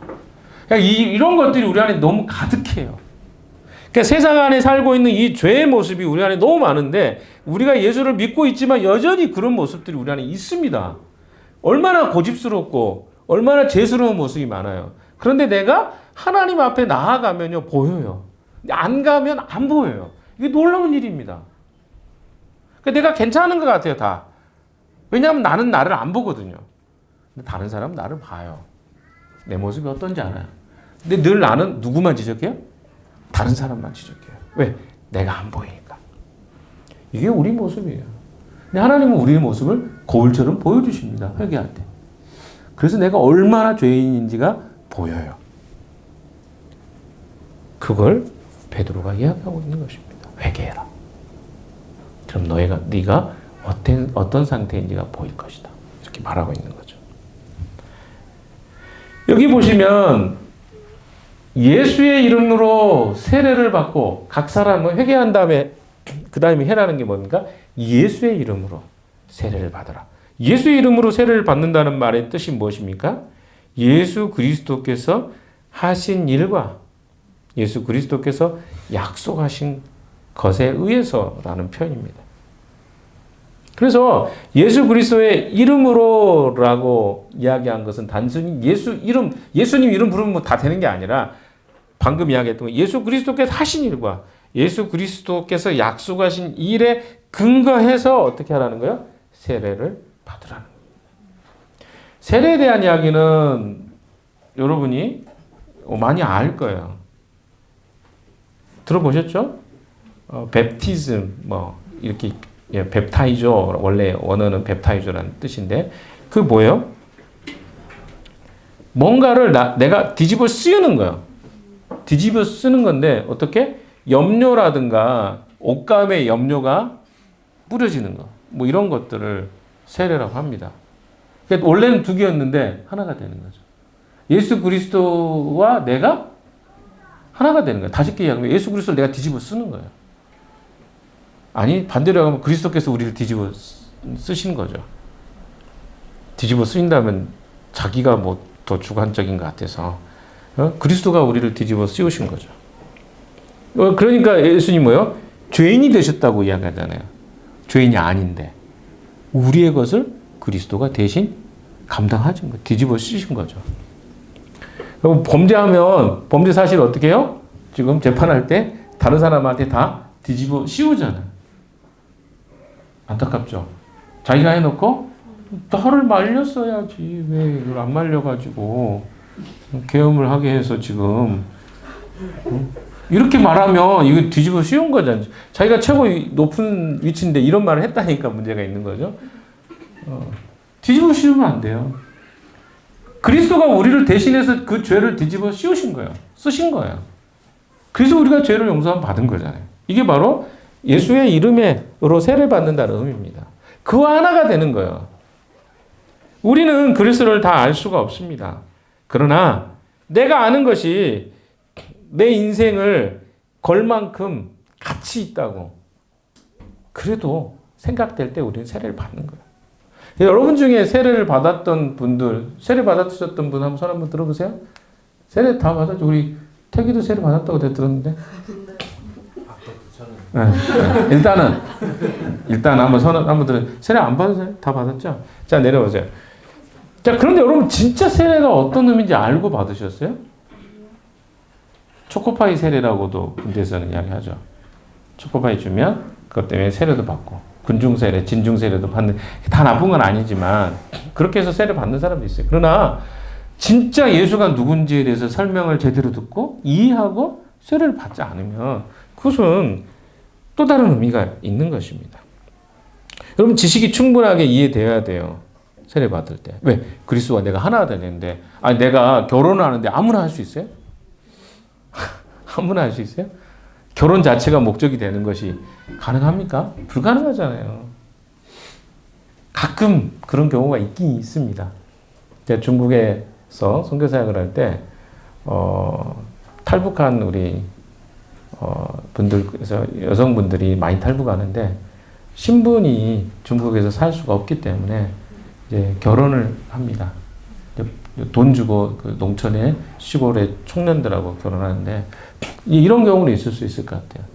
이런 것들이 우리 안에 너무 가득해요. 그러니까 세상 안에 살고 있는 이 죄의 모습이 우리 안에 너무 많은데 우리가 예수를 믿고 있지만 여전히 그런 모습들이 우리 안에 있습니다. 얼마나 고집스럽고 얼마나 죄스러운 모습이 많아요. 그런데 내가 하나님 앞에 나아가면요 보여요. 안 가면 안 보여요. 이게 놀라운 일입니다. 그러니까 내가 괜찮은 것 같아요 다. 왜냐하면 나는 나를 안 보거든요. 근데 다른 사람은 나를 봐요. 내 모습이 어떤지 알아요. 근데 늘 나는 누구만 지적해요? 다른 사람만 지적해요. 왜? 내가 안 보이니까. 이게 우리 모습이에요. 근데 하나님은 우리의 모습을 거울처럼 보여주십니다. 회개할 때. 그래서 내가 얼마나 죄인인지가 보여요. 그걸 베드로가 이야기하고 있는 것입니다. 회개해라. 그럼 네가 어떤 상태인지가 보일 것이다. 이렇게 말하고 있는 거죠. 여기 보시면 예수의 이름으로 세례를 받고 각 사람은 회개한 다음에 그 다음에 해라는 게 뭡니까? 예수의 이름으로 세례를 받아라. 예수의 이름으로 세례를 받는다는 말의 뜻이 무엇입니까? 예수 그리스도께서 하신 일과 예수 그리스도께서 약속하신 것에 의해서라는 표현입니다. 그래서 예수 그리스도의 이름으로라고 이야기한 것은 단순히 예수님 이름 부르면 다 되는 게 아니라 방금 이야기했던 예수 그리스도께서 하신 일과 예수 그리스도께서 약속하신 일에 근거해서 어떻게 하라는 거예요? 세례를 받으라는 거예요. 세례에 대한 이야기는 여러분이 많이 알 거예요. 들어보셨죠? 베프티즘 이렇게 뱁타이저 원래 원어는 뱁타이저라는 뜻인데 그 뭐예요? 뭔가를 내가 뒤집어 쓰는 거예요. 뒤집어 쓰는 건데 어떻게? 염료라든가 옷감에 염료가 뿌려지는 거. 뭐 이런 것들을 세례라고 합니다. 그러니까 원래는 두 개였는데 하나가 되는 거죠. 예수 그리스도와 내가 하나가 되는 거예요. 다시 얘기하면 예수 그리스도를 내가 뒤집어 쓰는 거예요. 아니 반대로 하면 그리스도께서 우리를 뒤집어 쓰신 거죠. 뒤집어 쓰인다면 자기가 뭐 더 주관적인 것 같아서 그리스도가 우리를 뒤집어 씌우신 거죠. 그러니까 예수님 뭐요? 죄인이 되셨다고 이야기하잖아요. 죄인이 아닌데 우리의 것을 그리스도가 대신 감당하신 거예요. 뒤집어 쓰신 거죠. 범죄하면 범죄 사실 어떻게 해요? 지금 재판할 때 다른 사람한테 다 뒤집어 씌우잖아요. 안타깝죠. 자기가 해놓고 나를 말렸어야지 왜 이걸 안 말려가지고 계엄을 하게 해서 지금 이렇게 말하면 이거 뒤집어 씌운 거잖아요. 자기가 최고 높은 위치인데 이런 말을 했다니까 문제가 있는 거죠. 뒤집어 씌우면 안 돼요. 그리스도가 우리를 대신해서 그 죄를 뒤집어 씌우신 거예요. 쓰신 거예요. 그래서 우리가 죄를 용서함 받은 거잖아요. 이게 바로 예수의 이름으로 세례 받는다는 의미입니다. 그와 하나가 되는 거예요. 우리는 그리스도를 다 알 수가 없습니다. 그러나 내가 아는 것이 내 인생을 걸 만큼 가치 있다고 그래도 생각될 때 우리는 세례를 받는 거예요. 여러분 중에 세례를 받았던 분들, 세례 받았으셨던 분 한번 손 한번 들어보세요. 세례 다 받았죠. 우리 태기도 세례 받았다고 내가 들었는데. 네. 일단 한번 손 한번 들어. 세례 안 받으세요? 다 받았죠? 자, 내려오세요. 자, 그런데 여러분 진짜 세례가 어떤 의미인지 알고 받으셨어요? 초코파이 세례라고도 군대에서는 이야기하죠. 초코파이 주면 그것 때문에 세례도 받고 군중세례, 진중세례도 받는 다 나쁜 건 아니지만 그렇게 해서 세례 받는 사람도 있어요. 그러나 진짜 예수가 누군지에 대해서 설명을 제대로 듣고 이해하고 세례를 받지 않으면 그것은 또 다른 의미가 있는 것입니다. 여러분 지식이 충분하게 이해되어야 돼요. 세례 받을 때. 왜? 그리스도와 내가 하나가 되는데 아니 내가 결혼을 하는데 아무나 할 수 있어요? 아무나 할 수 있어요? 결혼 자체가 목적이 되는 것이 가능합니까? 불가능하잖아요. 가끔 그런 경우가 있긴 있습니다. 제가 중국에서 선교사역을 할 때 탈북한 우리 분들에서 여성분들이 많이 탈북하는데 신분이 중국에서 살 수가 없기 때문에 이제 결혼을 합니다. 돈 주고 그 농촌의 시골의 청년들하고 결혼하는데 이런 경우는 있을 수 있을 것 같아요.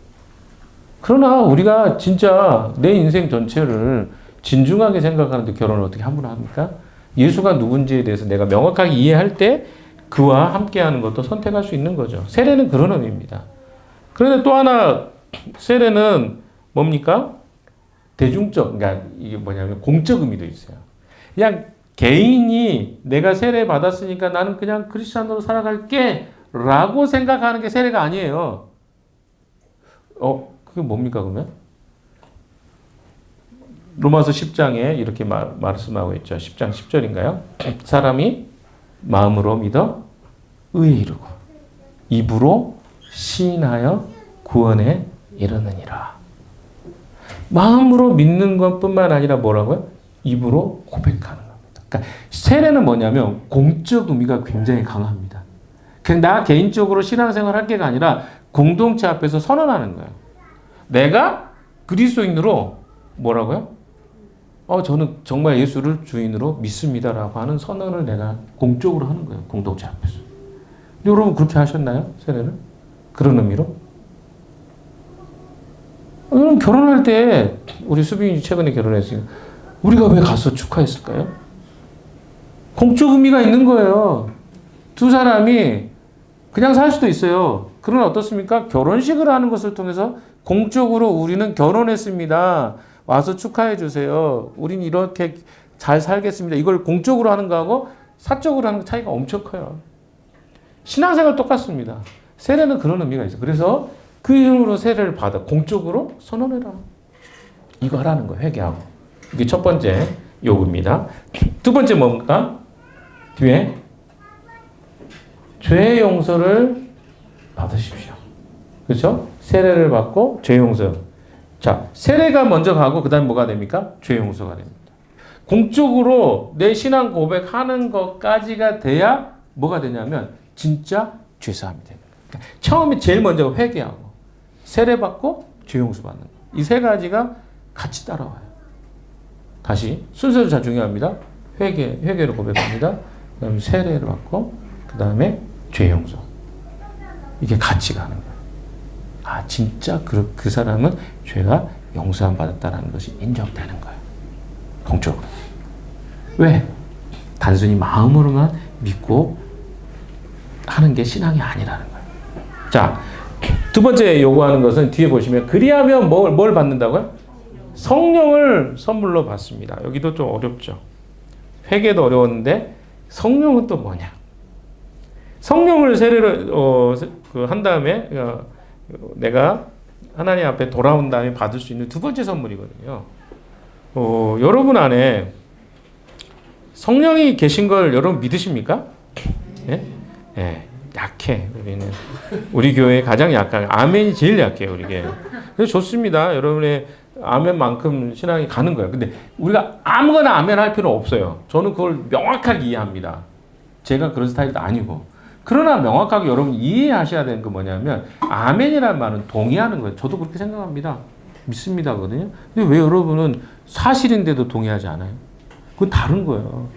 그러나 우리가 진짜 내 인생 전체를 진중하게 생각하는데 결혼을 어떻게 함부로 합니까? 예수가 누군지에 대해서 내가 명확하게 이해할 때 그와 함께하는 것도 선택할 수 있는 거죠. 세례는 그런 의미입니다. 그런데 또 하나 세례는 뭡니까? 대중적, 그러니까 이게 뭐냐면 공적 의미도 있어요. 그냥 개인이 내가 세례 받았으니까 나는 그냥 크리스찬으로 살아갈게 라고 생각하는 게 세례가 아니에요. 그게 뭡니까 그러면? 로마서 10장에 이렇게 말씀하고 있죠. 10장 10절인가요? 사람이 마음으로 믿어 의에 이르고 입으로 시인하여 구원에 이르느니라. 마음으로 믿는 것뿐만 아니라 뭐라고요? 입으로 고백하는 겁니다. 그러니까 세례는 뭐냐면 공적 의미가 굉장히 강합니다. 그냥 나 개인적으로 신앙생활 할 게가 아니라 공동체 앞에서 선언하는 거예요. 내가 그리스도인으로 뭐라고요? 저는 정말 예수를 주인으로 믿습니다라고 하는 선언을 내가 공적으로 하는 거예요. 공동체 앞에서. 여러분 그렇게 하셨나요? 세례를? 그런 의미로? 여러분 결혼할 때 우리 수빈이 최근에 결혼했으니까 우리가 왜 가서 축하했을까요? 공적 의미가 있는 거예요. 두 사람이 그냥 살 수도 있어요. 그러나 어떻습니까? 결혼식을 하는 것을 통해서 공적으로 우리는 결혼했습니다. 와서 축하해 주세요. 우린 이렇게 잘 살겠습니다. 이걸 공적으로 하는 거하고 사적으로 하는 거 차이가 엄청 커요. 신앙생활 똑같습니다. 세례는 그런 의미가 있어요. 그래서 그 이름으로 세례를 받아 공적으로 선언해라. 이거 하라는 거예요. 회개하고. 이게 첫 번째 요구입니다. 두 번째 뭔가? 뒤에 죄 용서를 받으십시오. 그렇죠? 세례를 받고 죄 용서. 자, 세례가 먼저 가고 그다음 뭐가 됩니까? 죄 용서가 됩니다. 공적으로 내 신앙 고백하는 것까지가 돼야 뭐가 되냐면 진짜 죄사함이 됩니다. 그러니까 처음에 제일 먼저 회개하고 세례 받고 죄 용서 받는 거. 이 세 가지가 같이 따라와요. 다시 순서도 잘 중요합니다. 회개를 고백합니다. 그다음에 세례를 받고 그다음에 죄 용서. 이게 같이 가는 거예요. 아, 진짜 그 사람은 죄가 용서함 받았다라는 것이 인정되는 거예요. 공적으로. 왜? 단순히 마음으로만 믿고 하는 게 신앙이 아니라는 거예요. 자, 두 번째 요구하는 것은 뒤에 보시면 그리하면 뭘 받는다고요? 성령을 선물로 받습니다. 여기도 좀 어렵죠. 회개도 어려웠는데 성령은 또 뭐냐? 성령을 세례를 한 다음에 내가 하나님 앞에 돌아온 다음에 받을 수 있는 두 번째 선물이거든요. 여러분 안에 성령이 계신 걸 여러분 믿으십니까? 예? 예, 약해. 우리 교회 가장 약한 아멘이 제일 약해요, 우리 교회. 그래서 좋습니다. 여러분의 아멘만큼 신앙이 가는 거예요. 근데 우리가 아무거나 아멘 할 필요는 없어요. 저는 그걸 명확하게 이해합니다. 제가 그런 스타일도 아니고. 그러나 명확하게 여러분 이해하셔야 되는 건 뭐냐면 아멘이라는 말은 동의하는 거예요. 저도 그렇게 생각합니다. 믿습니다거든요. 근데 왜 여러분은 사실인데도 동의하지 않아요? 그건 다른 거예요.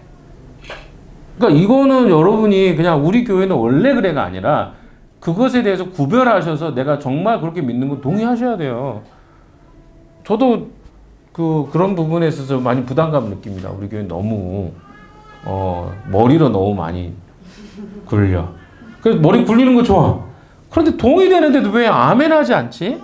그러니까 이거는 여러분이 그냥 우리 교회는 원래 그래가 아니라 그것에 대해서 구별하셔서 내가 정말 그렇게 믿는 거 동의하셔야 돼요. 저도 그런 부분에 있어서 많이 부담감 느낍니다. 우리 교회 너무 머리로 너무 많이 굴려. 그래서 머리 굴리는 거 좋아. 그런데 동의되는데도 왜 아멘 하지 않지?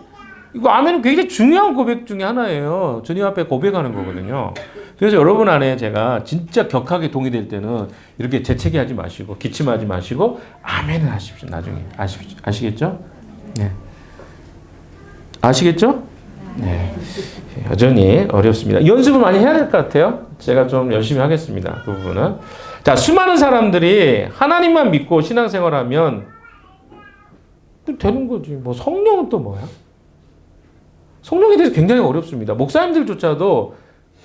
이거 아멘은 굉장히 중요한 고백 중에 하나예요. 주님 앞에 고백하는 거거든요. 그래서 여러분 안에 제가 진짜 격하게 동의될 때는 이렇게 재채기하지 마시고 기침하지 마시고 아멘을 하십시오. 나중에 아시겠죠? 네. 아시겠죠? 네. 여전히 어렵습니다. 연습을 많이 해야 될 것 같아요. 제가 좀 열심히 하겠습니다. 그 부분은. 자, 수많은 사람들이 하나님만 믿고 신앙생활하면 되는 거지. 뭐 성령은 또 뭐야? 성령에 대해서 굉장히 어렵습니다. 목사님들조차도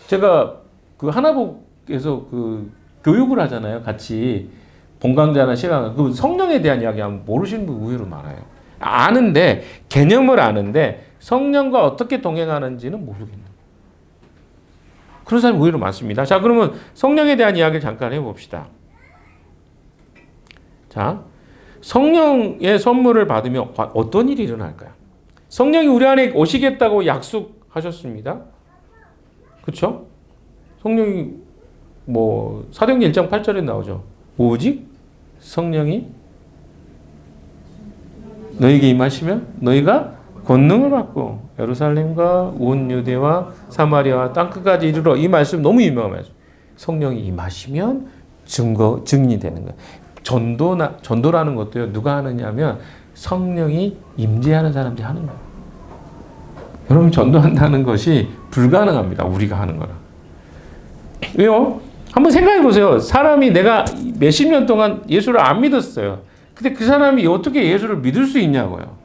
제가 그 하나복에서 그 교육을 하잖아요. 같이 본강좌나 시간 그 성령에 대한 이야기하면 모르시는 분 의외로 많아요. 아는데 개념을 아는데 성령과 어떻게 동행하는지는 모르겠는. 그런 사람이 의외로 많습니다. 자, 그러면 성령에 대한 이야기를 잠깐 해봅시다. 자, 성령의 선물을 받으면 어떤 일이 일어날까요? 성령이 우리 안에 오시겠다고 약속하셨습니다. 그렇죠? 성령이 뭐 사도행전 1장 8절에 나오죠. 오직 성령이 너에게 임하시면 너희가 권능을 받고 예루살렘과 온 유대와 사마리아와 땅끝까지 이르러. 이 말씀 너무 유명한 말씀. 성령이 임하시면 증인이 되는 거예요. 전도라는 것도요. 누가 하느냐면 성령이 임재하는 사람들이 하는 거예요. 여러분 전도한다는 것이 불가능합니다. 우리가 하는 거라. 왜요? 한번 생각해 보세요. 사람이 내가 몇십 년 동안 예수를 안 믿었어요. 근데 그 사람이 어떻게 예수를 믿을 수 있냐고요.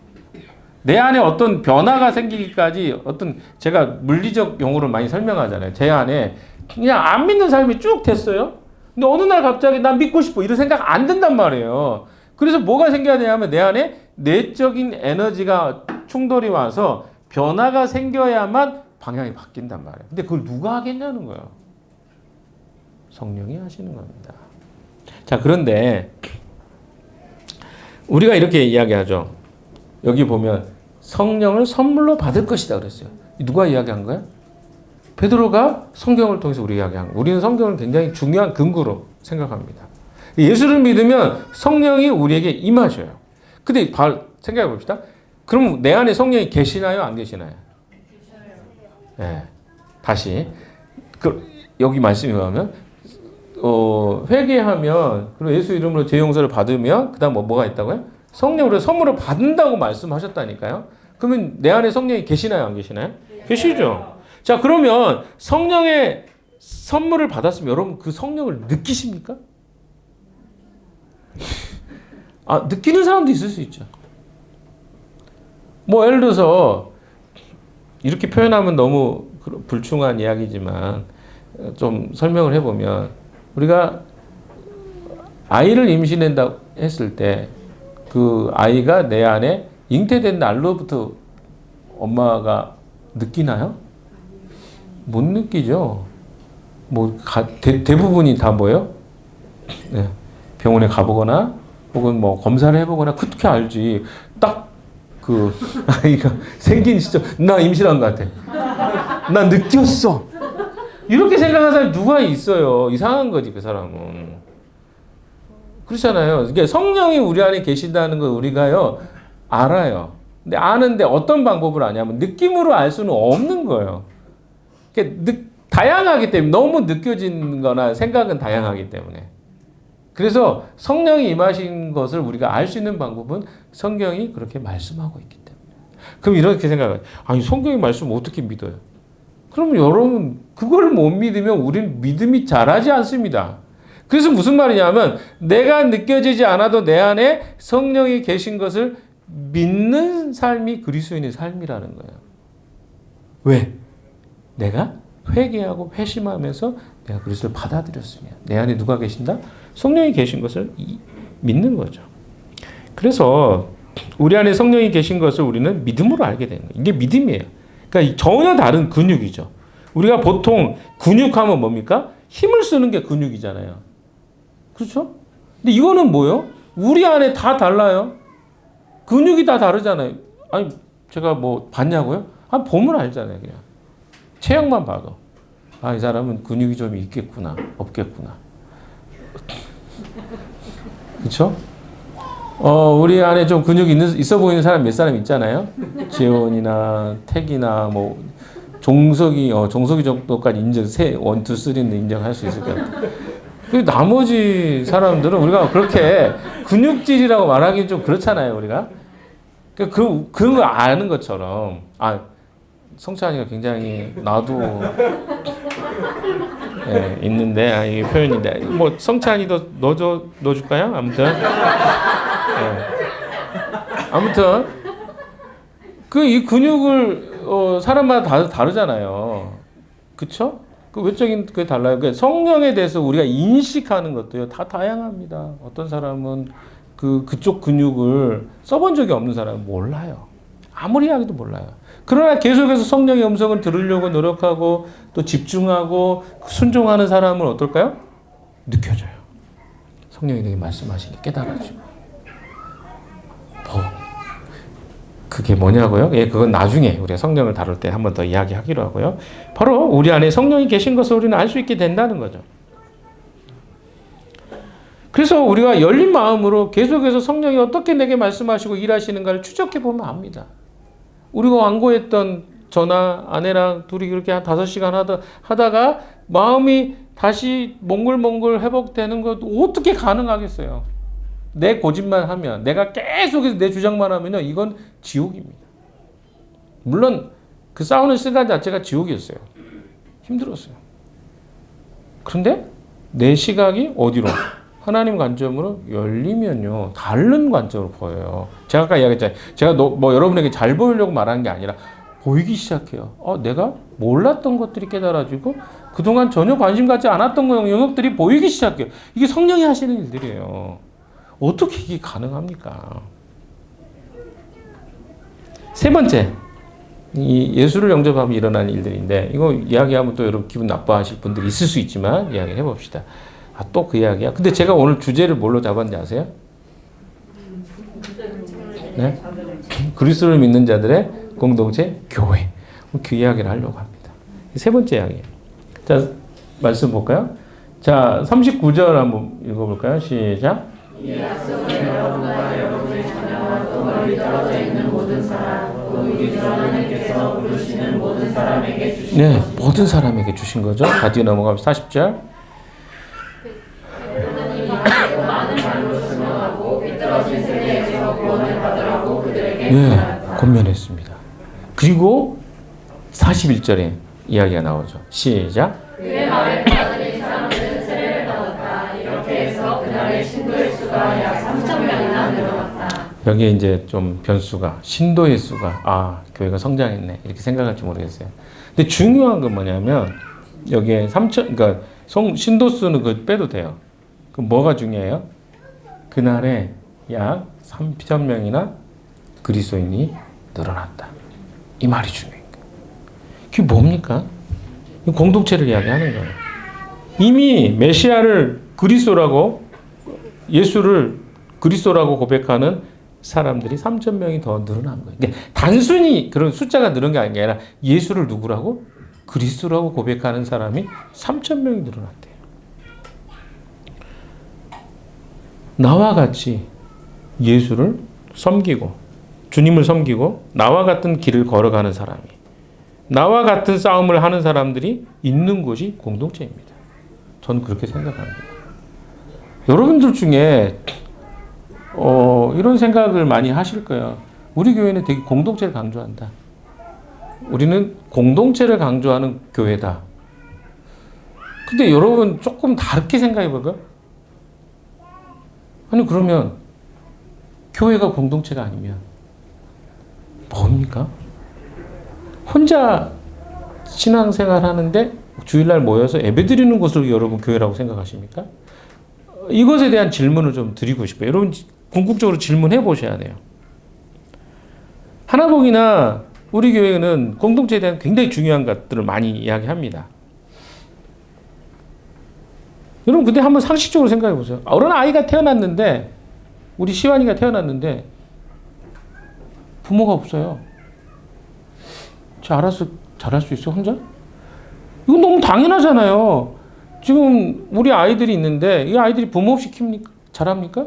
내 안에 어떤 변화가 생기기까지 어떤 제가 물리적 용어로 많이 설명하잖아요. 제 안에 그냥 안 믿는 삶이 쭉 됐어요. 근데 어느 날 갑자기 난 믿고 싶어 이런 생각 안 든단 말이에요. 그래서 뭐가 생겨야 되냐면 내 안에 내적인 에너지가 충돌이 와서 변화가 생겨야만 방향이 바뀐단 말이에요. 근데 그걸 누가 하겠냐는 거예요. 성령이 하시는 겁니다. 자, 그런데 우리가 이렇게 이야기하죠. 여기 보면 성령을 선물로 받을 것이다 그랬어요. 누가 이야기한 거예요? 베드로가 성경을 통해서 우리 이야기한 거예요. 우리는 성경을 굉장히 중요한 근거로 생각합니다. 예수를 믿으면 성령이 우리에게 임하셔요. 근데 생각해 봅시다. 그럼 내 안에 성령이 계시나요? 안 계시나요? 네. 다시 여기 말씀에 보면 회개하면 그리고 예수 이름으로 죄 용서를 받으면 그다음 뭐가 있다고요? 성령으로 선물을 받는다고 말씀하셨다니까요. 그러면 내 안에 성령이 계시나요? 안 계시나요? 계시죠. 자, 그러면 성령의 선물을 받았으면 여러분 그 성령을 느끼십니까? 느끼는 사람도 있을 수 있죠. 뭐 예를 들어서 이렇게 표현하면 너무 불충한 이야기지만 좀 설명을 해보면 우리가 아이를 임신한다 했을 때 그 아이가 내 안에 잉태된 날로부터 엄마가 느끼나요? 못 느끼죠. 뭐 대부분이 다 뭐예요? 네. 병원에 가보거나 혹은 뭐 검사를 해보거나 그렇게 알지. 딱 그 아이가 생긴 시점 나 임신한 것 같아. 나 느꼈어. 이렇게 생각하는 사람이 누가 있어요. 이상한 거지 그 사람은. 그렇잖아요. 그러니까 성령이 우리 안에 계신다는 걸 우리가요 알아요. 근데 아는데 어떤 방법으로 아냐면 느낌으로 알 수는 없는 거예요. 다양하기 때문에 너무 느껴지는 거나 생각은 다양하기 때문에. 그래서 성령이 임하신 것을 우리가 알 수 있는 방법은 성경이 그렇게 말씀하고 있기 때문에. 그럼 이렇게 생각해요. 아니 성경의 말씀 어떻게 믿어요? 그럼 여러분 그걸 못 믿으면 우리는 믿음이 자라지 않습니다. 그래서 무슨 말이냐면 내가 느껴지지 않아도 내 안에 성령이 계신 것을 믿는 삶이 그리스도인의 삶이라는 거예요. 왜? 내가 회개하고 회심하면서 내가 그리스도를 받아들였으면 내 안에 누가 계신다? 성령이 계신 것을 믿는 거죠. 그래서 우리 안에 성령이 계신 것을 우리는 믿음으로 알게 되는 거예요. 이게 믿음이에요. 그러니까 전혀 다른 근육이죠. 우리가 보통 근육하면 뭡니까? 힘을 쓰는 게 근육이잖아요. 그렇죠? 근데 이거는 뭐예요? 우리 안에 다 달라요. 근육이 다 다르잖아요. 아니 제가 뭐 봤냐고요? 보면 알잖아요. 그냥 체형만 봐도 이 사람은 근육이 좀 있겠구나 없겠구나. 그렇죠? 우리 안에 좀 근육이 있어 보이는 사람 몇 사람 있잖아요. 재원이나 택이나 뭐 종석이 정도까지 인정, 1, 2, 3는 인정할 수 있을 것 같아요. 그 나머지 사람들은 우리가 그렇게 근육질이라고 말하기 좀 그렇잖아요, 우리가. 그런 거 아는 것처럼. 성찬이가 굉장히 나도 있는데 이게 표현인데 뭐 성찬이도 넣어줄까요? 아무튼 아무튼 이 근육을 사람마다 다르잖아요. 그쵸? 그 외적인 게 달라요. 성령에 대해서 우리가 인식하는 것도요 다 다양합니다. 어떤 사람은 그쪽 근육을 써본 적이 없는 사람은 몰라요. 아무리 하기도 몰라요. 그러나 계속해서 성령의 음성을 들으려고 노력하고 또 집중하고 순종하는 사람은 어떨까요? 느껴져요. 성령이 내게 말씀하시니 깨달아지고. 그게 뭐냐고요? 그건 나중에 우리가 성령을 다룰 때 한 번 더 이야기하기로 하고요. 바로 우리 안에 성령이 계신 것을 우리는 알 수 있게 된다는 거죠. 그래서 우리가 열린 마음으로 계속해서 성령이 어떻게 내게 말씀하시고 일하시는가를 추적해 보면 압니다. 우리가 완고했던 저나 아내랑 둘이 그렇게 한 5시간 하다가 마음이 다시 몽글몽글 회복되는 것 어떻게 가능하겠어요? 내 고집만 하면, 내가 계속해서 내 주장만 하면요, 이건 지옥입니다. 물론 그 싸우는 시간 자체가 지옥이었어요. 힘들었어요. 그런데 내 시각이 어디로? 하나님 관점으로 열리면요, 다른 관점으로 보여요. 제가 아까 이야기했잖아요. 제가 여러분에게 잘 보이려고 말하는 게 아니라 보이기 시작해요. 내가 몰랐던 것들이 깨달아지고 그동안 전혀 관심 갖지 않았던 영역들이 보이기 시작해요. 이게 성령이 하시는 일들이에요. 어떻게 이게 가능합니까? 세 번째, 이 예수를 영접하면 일어나는 일들인데 이거 이야기하면 또 여러분 기분 나빠하실 분들이 있을 수 있지만 이야기를 해봅시다. 또 그 이야기야? 근데 제가 오늘 주제를 뭘로 잡았는지 아세요? 네? 그리스도를 믿는 자들의 공동체 교회. 그 이야기를 하려고 합니다. 세 번째 이야기예요. 자, 말씀 볼까요? 자, 39절 한번 읽어볼까요? 시작. 이 약속은 여러분과 여러분의 자녀와 또 멀리 떨어져 있는 모든 사람, 또 우리 주 하나님께서 부르시는 모든 사람에게 주신 네, 모든 사람에게 주신 거죠. 다 뒤에 넘어가면 40절. 네, 권면했습니다. 그리고 41절에 이야기가 나오죠. 시작. 그의 말을 받아들인 사람들은 세례를 받았다. 이렇게 해서 그날의 신도의 수가 약 3,000명이나 늘어났다. 여기에 이제 좀 변수가 신도의 수가 교회가 성장했네 이렇게 생각할지 모르겠어요. 근데 중요한 건 뭐냐면 여기에 3,000 그러니까 신도 수는 그 빼도 돼요. 그럼 뭐가 중요해요? 그날에 약 3,000명이나 그리스도인이 늘어났다. 이 말이 중요해요. 그게 뭡니까? 공동체를 이야기하는 거예요. 이미 메시아를 그리스도라고 예수를 그리스도라고 고백하는 사람들이 3,000명이 더 늘어난 거예요. 그러니까 단순히 그런 숫자가 늘은 게 아니라 예수를 누구라고? 그리스도라고 고백하는 사람이 3,000명이 늘어났대요. 나와 같이 예수를 섬기고 주님을 섬기고 나와 같은 길을 걸어가는 사람이, 나와 같은 싸움을 하는 사람들이 있는 곳이 공동체입니다. 저는 그렇게 생각합니다. 여러분들 중에 이런 생각을 많이 하실 거예요. 우리 교회는 되게 공동체를 강조한다. 우리는 공동체를 강조하는 교회다. 근데 여러분 조금 다르게 생각해 볼까요? 아니 그러면 교회가 공동체가 아니면 뭡니까? 혼자 신앙생활 하는데 주일날 모여서 예배드리는 것을 여러분 교회라고 생각하십니까? 이것에 대한 질문을 좀 드리고 싶어요. 여러분 궁극적으로 질문해 보셔야 돼요. 하나복이나 우리 교회는 공동체에 대한 굉장히 중요한 것들을 많이 이야기합니다. 여러분 근데 한번 상식적으로 생각해 보세요. 어른 아이가 태어났는데, 우리 시완이가 태어났는데 부모가 없어요. 알아서 잘할 수 있어 혼자? 이건 너무 당연하잖아요. 지금 우리 아이들이 있는데 이 아이들이 부모 없이 킵니까? 잘합니까?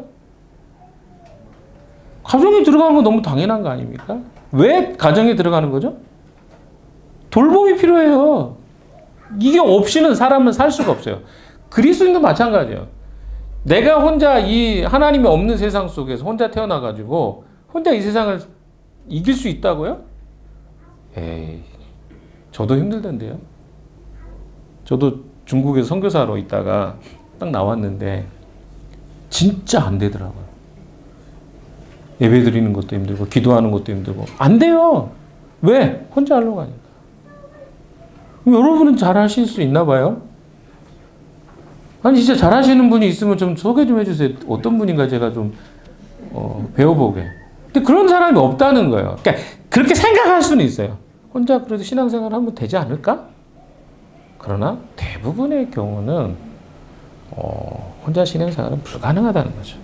가정에 들어가는 건 너무 당연한 거 아닙니까? 왜 가정에 들어가는 거죠? 돌봄이 필요해요. 이게 없이는 사람은 살 수가 없어요. 그리스도인도 마찬가지예요. 내가 혼자 이 하나님이 없는 세상 속에서 혼자 태어나가지고 혼자 이 세상을 이길 수 있다고요? 에이, 저도 힘들던데요. 저도 중국에서 선교사로 있다가 딱 나왔는데 진짜 안 되더라고요. 예배 드리는 것도 힘들고 기도하는 것도 힘들고 안 돼요. 왜? 혼자 하려고 하니까. 여러분은 잘 하실 수 있나 봐요? 아니 진짜 잘 하시는 분이 있으면 좀 소개 좀 해주세요. 어떤 분인가 제가 좀 배워보게. 근데 그런 사람이 없다는 거예요. 그러니까 그렇게 생각할 수는 있어요. 혼자 그래도 신앙생활 하면 되지 않을까? 그러나 대부분의 경우는 혼자 신앙생활은 불가능하다는 거죠.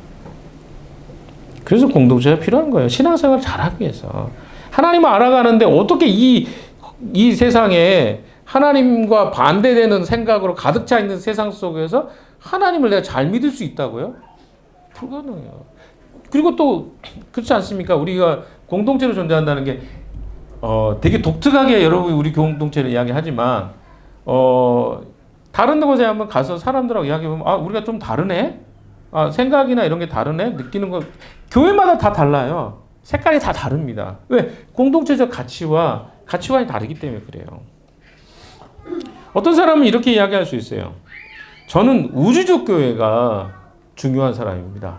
그래서 공동체가 필요한 거예요. 신앙생활을 잘하기 위해서. 하나님을 알아가는데 어떻게 이 세상에 하나님과 반대되는 생각으로 가득 차 있는 세상 속에서 하나님을 내가 잘 믿을 수 있다고요? 불가능해요. 그리고 또 그렇지 않습니까? 우리가 공동체로 존재한다는 게 되게 독특하게 여러분이 우리 공동체를 이야기하지만 다른 곳에 한번 가서 사람들하고 이야기해보면 우리가 좀 다르네? 생각이나 이런 게 다르네? 느끼는 거 교회마다 다 달라요. 색깔이 다 다릅니다. 왜? 공동체적 가치관이 다르기 때문에 그래요. 어떤 사람은 이렇게 이야기할 수 있어요. 저는 우주적 교회가 중요한 사람입니다.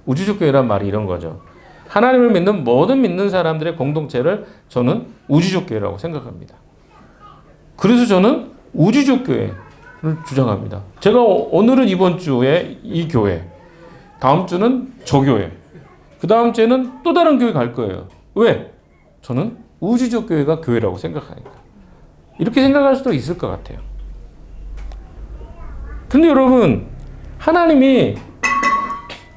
우주적 교회란 말이 이런 거죠. 하나님을 믿는 모든 믿는 사람들의 공동체를 저는 우주적 교회라고 생각합니다. 그래서 저는 우주적 교회를 주장합니다. 제가 오늘은 이번 주에 이 교회, 다음 주는 저 교회, 그 다음 주에는 또 다른 교회 갈 거예요. 왜? 저는 우주적 교회가 교회라고 생각하니까. 이렇게 생각할 수도 있을 것 같아요. 근데 여러분, 하나님이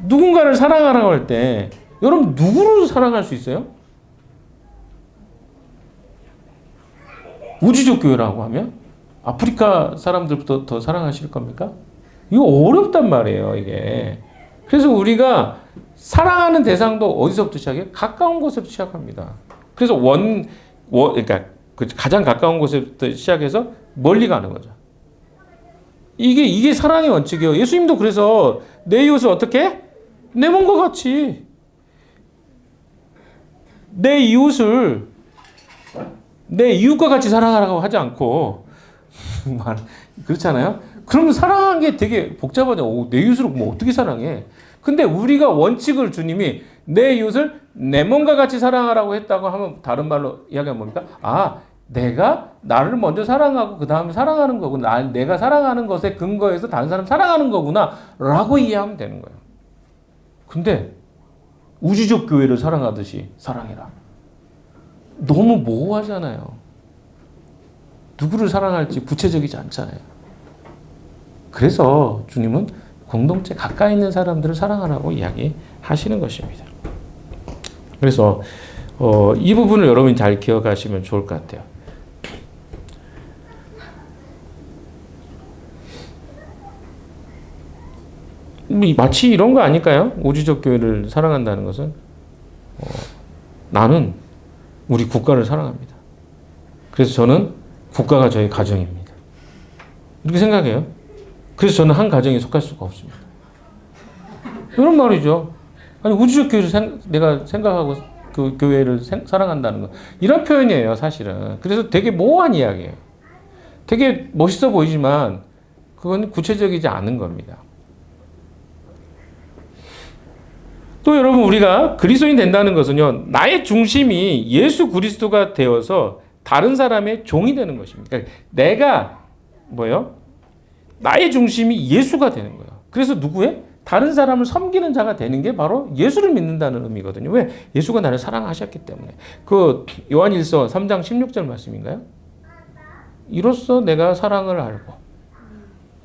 누군가를 사랑하라고 할 때 여러분 누구를 사랑할 수 있어요? 우주적 교회라고 하면 아프리카 사람들부터 더 사랑하실 겁니까? 이거 어렵단 말이에요, 이게. 그래서 우리가 사랑하는 대상도 어디서부터 시작해요? 가까운 곳에부터 시작합니다. 그래서 그러니까 가장 가까운 곳에부터 시작해서 멀리 가는 거죠. 이게 사랑의 원칙이에요. 예수님도 그래서 내 이웃을 어떻게? 내 몸과 같이. 내 이웃을 내 이웃과 같이 사랑하라고 하지 않고 그렇잖아요. 그러면 사랑하는 게 되게 복잡하죠. 내 이웃을 뭐 어떻게 사랑해? 근데 우리가 원칙을 주님이 내 이웃을 내 몸과 같이 사랑하라고 했다고 하면 다른 말로 이야기하면 뭡니까? 내가 나를 먼저 사랑하고 그 다음에 사랑하는 거구나. 내가 사랑하는 것에 근거해서 다른 사람 사랑하는 거구나 라고 이해하면 되는 거예요. 근데 우주적 교회를 사랑하듯이 사랑해라. 너무 모호하잖아요. 누구를 사랑할지 구체적이지 않잖아요. 그래서 주님은 공동체 가까이 있는 사람들을 사랑하라고 이야기하시는 것입니다. 그래서 이 부분을 여러분이 잘 기억하시면 좋을 것 같아요. 마치 이런 거 아닐까요? 우주적 교회를 사랑한다는 것은 나는 우리 국가를 사랑합니다. 그래서 저는 국가가 저의 가정입니다. 이렇게 생각해요. 그래서 저는 한 가정에 속할 수가 없습니다. 이런 말이죠. 아니 우주적 교회를 내가 생각하고 그 교회를 사랑한다는 거 이런 표현이에요, 사실은. 그래서 되게 모호한 이야기예요. 되게 멋있어 보이지만 그건 구체적이지 않은 겁니다. 또 여러분, 우리가 그리스도인 된다는 것은요, 나의 중심이 예수 그리스도가 되어서 다른 사람의 종이 되는 것입니다. 그러니까 내가 뭐요? 나의 중심이 예수가 되는 거예요. 그래서 누구의? 다른 사람을 섬기는 자가 되는 게 바로 예수를 믿는다는 의미거든요. 왜? 예수가 나를 사랑하셨기 때문에. 그 요한일서 3장 16절 말씀인가요? 이로써 내가 사랑을 알고,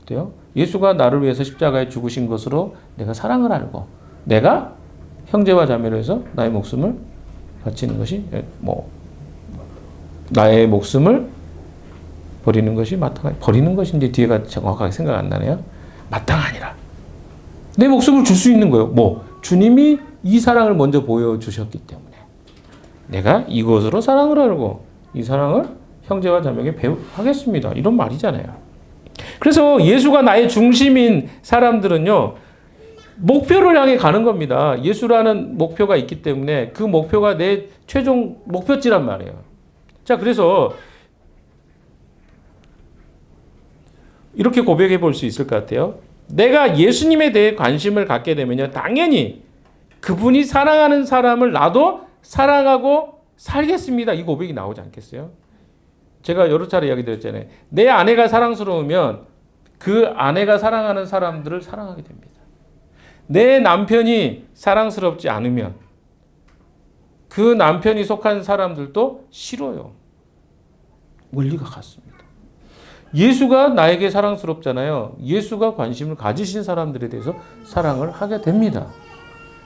어때요? 예수가 나를 위해서 십자가에 죽으신 것으로 내가 사랑을 알고, 내가 형제와 자매로 해서 나의 목숨을 바치는 것이, 나의 목숨을 버리는 것이 마땅하니, 버리는 것인지 뒤에가 정확하게 생각 안 나네요. 마땅하니라. 내 목숨을 줄 수 있는 거예요. 주님이 이 사랑을 먼저 보여주셨기 때문에 내가 이것으로 사랑을 알고 이 사랑을 형제와 자매에게 배우하겠습니다. 이런 말이잖아요. 그래서 예수가 나의 중심인 사람들은요, 목표를 향해 가는 겁니다. 예수라는 목표가 있기 때문에 그 목표가 내 최종 목표지란 말이에요. 자, 그래서 이렇게 고백해 볼 수 있을 것 같아요. 내가 예수님에 대해 관심을 갖게 되면요, 당연히 그분이 사랑하는 사람을 나도 사랑하고 살겠습니다. 이 고백이 나오지 않겠어요? 제가 여러 차례 이야기 드렸잖아요. 내 아내가 사랑스러우면 그 아내가 사랑하는 사람들을 사랑하게 됩니다. 내 남편이 사랑스럽지 않으면 그 남편이 속한 사람들도 싫어요. 원리가 같습니다. 예수가 나에게 사랑스럽잖아요. 예수가 관심을 가지신 사람들에 대해서 사랑을 하게 됩니다.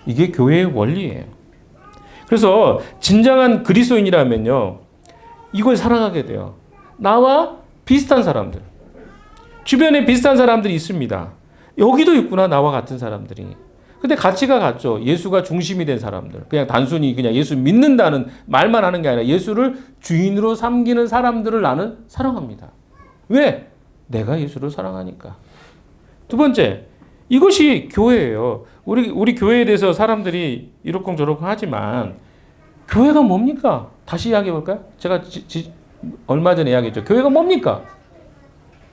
이게 교회의 원리예요. 그래서 진정한 그리스도인이라면요, 이걸 사랑하게 돼요. 나와 비슷한 사람들, 주변에 비슷한 사람들이 있습니다. 여기도 있구나, 나와 같은 사람들이. 근데 가치가 같죠. 예수가 중심이 된 사람들. 그냥 단순히 그냥 예수 믿는다는 말만 하는 게 아니라 예수를 주인으로 삼기는 사람들을 나는 사랑합니다. 왜? 내가 예수를 사랑하니까. 두 번째, 이것이 교회예요. 우리 교회에 대해서 사람들이 이러쿵저러쿵 하지만 교회가 뭡니까? 다시 이야기해 볼까요? 제가 얼마 전에 이야기했죠. 교회가 뭡니까?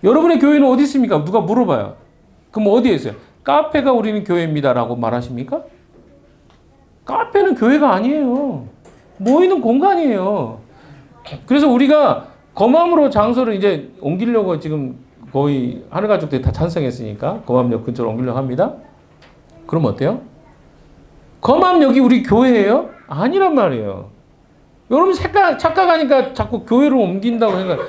여러분의 교회는 어디 있습니까? 누가 물어봐요. 그럼 어디에 있어요? 카페가 우리는 교회입니다라고 말하십니까? 카페는 교회가 아니에요. 모이는 공간이에요. 그래서 우리가 검암으로 장소를 이제 옮기려고 지금 거의 하늘가족들이 다 찬성했으니까 검암역 근처로 옮기려고 합니다. 그럼 어때요? 검암역이 우리 교회예요? 아니란 말이에요. 여러분 착각하니까 자꾸 교회를 옮긴다고 생각.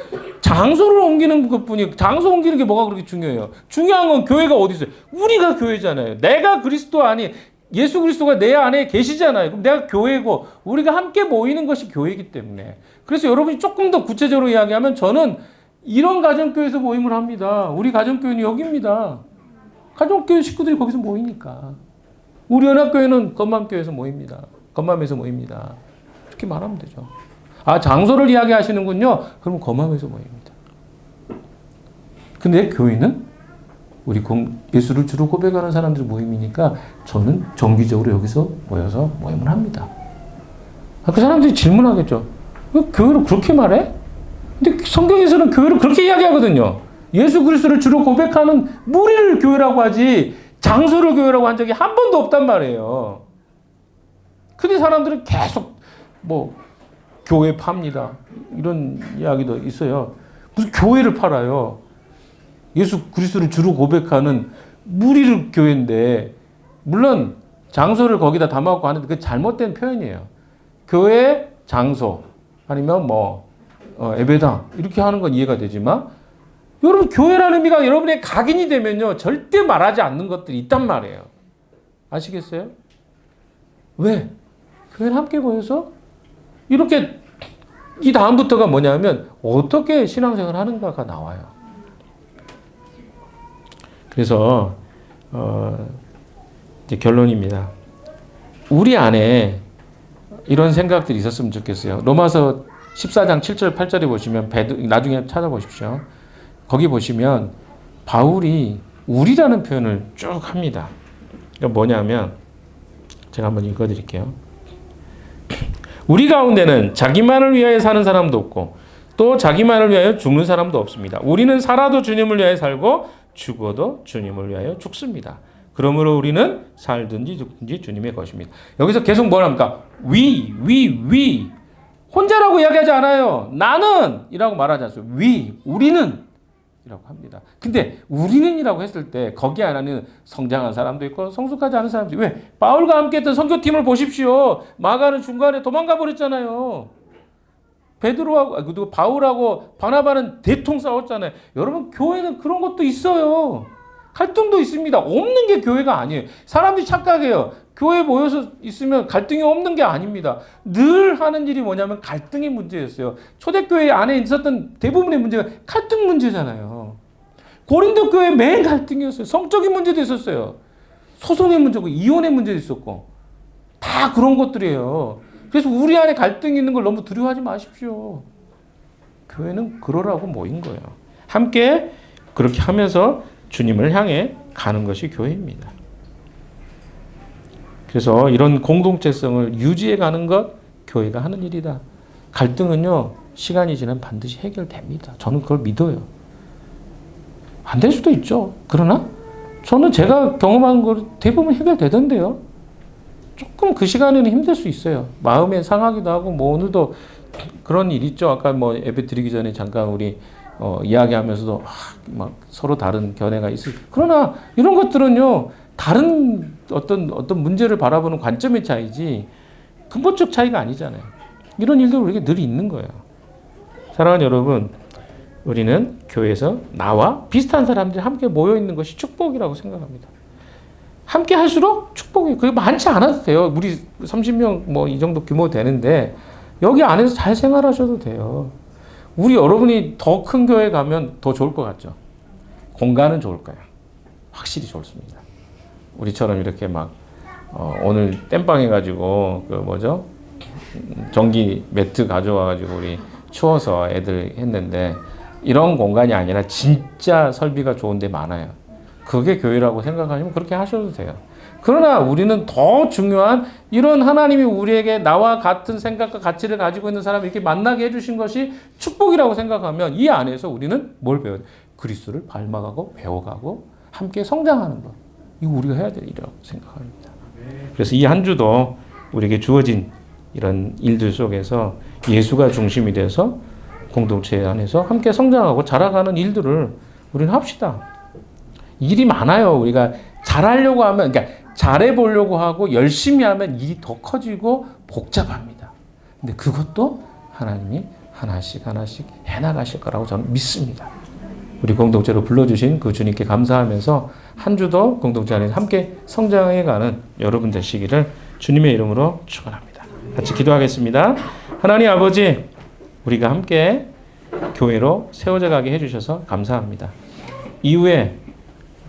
장소를 옮기는 것뿐이, 장소 옮기는 게 뭐가 그렇게 중요해요? 중요한 건 교회가 어디 있어요? 우리가 교회잖아요. 내가 그리스도 안에, 예수 그리스도가 내 안에 계시잖아요. 그럼 내가 교회고 우리가 함께 모이는 것이 교회이기 때문에. 그래서 여러분이 조금 더 구체적으로 이야기하면 저는 이런 가정교회에서 모임을 합니다. 우리 가정교회는 여기입니다. 가정교회 식구들이 거기서 모이니까. 우리 연합교회는 건맘교회에서 모입니다. 건맘에서 모입니다. 이렇게 말하면 되죠. 아, 장소를 이야기하시는군요. 그럼 건맘에서 모입니다. 근데 교회는 우리 예수를 주로 고백하는 사람들의 모임이니까 저는 정기적으로 여기서 모여서 모임을 합니다. 그 사람들이 질문하겠죠. 왜 교회를 그렇게 말해? 근데 성경에서는 교회를 그렇게 이야기하거든요. 예수 그리스도를 주로 고백하는 무리를 교회라고 하지 장소를 교회라고 한 적이 한 번도 없단 말이에요. 근데 사람들은 계속 교회 팝니다. 이런 이야기도 있어요. 무슨 교회를 팔아요. 예수 그리스도를 주로 고백하는 무리를 교회인데, 물론 장소를 거기다 담아갖고 하는데 그게 잘못된 표현이에요. 교회 장소 아니면 예배당 이렇게 하는 건 이해가 되지만, 여러분 교회라는 의미가 여러분의 각인이 되면요 절대 말하지 않는 것들이 있단 말이에요. 아시겠어요? 왜? 교회를 함께 모여서 이렇게, 이 다음부터가 뭐냐면 어떻게 신앙생활 하는가가 나와요. 그래서 이제 결론입니다. 우리 안에 이런 생각들이 있었으면 좋겠어요. 로마서 14장 7절 8절에 보시면 나중에 찾아보십시오. 거기 보시면 바울이 우리라는 표현을 쭉 합니다. 그러니까 뭐냐면 제가 한번 읽어드릴게요. 우리 가운데는 자기만을 위하여 사는 사람도 없고 또 자기만을 위하여 죽는 사람도 없습니다. 우리는 살아도 주님을 위하여 살고 죽어도 주님을 위하여 죽습니다. 그러므로 우리는 살든지 죽든지 주님의 것입니다. 여기서 계속 뭐랍니까? we 혼자라고 이야기하지 않아요. 나는 이라고 말하지 않습니다. 우리는 이라고 합니다. 근데 우리는이라고 했을 때 거기 안에는 성장한 사람도 있고 성숙하지 않은 사람도 있고 왜? 바울과 함께 했던 선교팀을 보십시오. 마가는 중간에 도망가 버렸잖아요. 베드로하고 바울하고 바나바는 대통 싸웠잖아요. 여러분 교회는 그런 것도 있어요. 갈등도 있습니다. 없는 게 교회가 아니에요. 사람들이 착각해요. 교회 모여서 있으면 갈등이 없는 게 아닙니다. 늘 하는 일이 뭐냐면 갈등의 문제였어요. 초대교회 안에 있었던 대부분의 문제가 갈등 문제잖아요. 고린도 교회 매일 갈등이었어요. 성적인 문제도 있었어요. 소송의 문제고 이혼의 문제도 있었고 다 그런 것들이에요. 그래서 우리 안에 갈등이 있는 걸 너무 두려워하지 마십시오. 교회는 그러라고 모인 거예요. 함께 그렇게 하면서 주님을 향해 가는 것이 교회입니다. 그래서 이런 공동체성을 유지해 가는 것 교회가 하는 일이다. 갈등은요 시간이 지나면 반드시 해결됩니다. 저는 그걸 믿어요. 안 될 수도 있죠. 그러나 저는 제가 경험한 거 대부분 해결되던데요. 조금 그 시간에는 힘들 수 있어요. 마음에 상하기도 하고 뭐 오늘도 그런 일 있죠. 아까 뭐 예배 드리기 전에 잠깐 우리 이야기하면서도 막 서로 다른 견해가 있어요. 그러나 이런 것들은요 다른 어떤 문제를 바라보는 관점의 차이지 근본적 차이가 아니잖아요. 이런 일도 우리에게 늘 있는 거예요. 사랑하는 여러분, 우리는 교회에서 나와 비슷한 사람들이 함께 모여 있는 것이 축복이라고 생각합니다. 함께 할수록 축복이 그게 많지 않아도 돼요. 우리 30명 뭐 이 정도 규모 되는데 여기 안에서 잘 생활하셔도 돼요. 우리 여러분이 더 큰 교회 가면 더 좋을 것 같죠. 공간은 좋을 거예요. 확실히 좋습니다. 우리처럼 이렇게 막 오늘 땜빵 해가지고 그 뭐죠 전기 매트 가져와가지고 우리 추워서 애들 했는데 이런 공간이 아니라 진짜 설비가 좋은 데 많아요. 그게 교회라고 생각하시면 그렇게 하셔도 돼요. 그러나 우리는 더 중요한 이런 하나님이 우리에게 나와 같은 생각과 가치를 가지고 있는 사람을 이렇게 만나게 해주신 것이 축복이라고 생각하면 이 안에서 우리는 뭘 배워야 돼? 그리스도를 닮아가고 배워가고 함께 성장하는 것. 이거 우리가 해야 될 일이라고 생각합니다. 그래서 이 한 주도 우리에게 주어진 이런 일들 속에서 예수가 중심이 돼서 공동체 안에서 함께 성장하고 자라가는 일들을 우리는 합시다. 일이 많아요. 우리가 잘하려고 하면, 그러니까 잘해보려고 하고 열심히 하면 일이 더 커지고 복잡합니다. 근데 그것도 하나님이 하나씩 해나가실 거라고 저는 믿습니다. 우리 공동체로 불러주신 그 주님께 감사하면서 한 주도 공동체 안에서 함께 성장해가는 여러분 되시기를 주님의 이름으로 축원합니다. 같이 기도하겠습니다. 하나님 아버지, 우리가 함께 교회로 세워져 가게 해주셔서 감사합니다. 이후에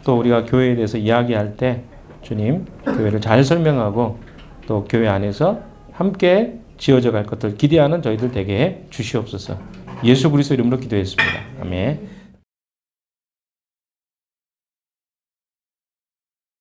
또 우리가 교회에 대해서 이야기할 때 주님 교회를 잘 설명하고 또 교회 안에서 함께 지어져 갈 것들 기대하는 저희들 되게 해 주시옵소서. 예수 그리스도 이름으로 기도했습니다. 아멘.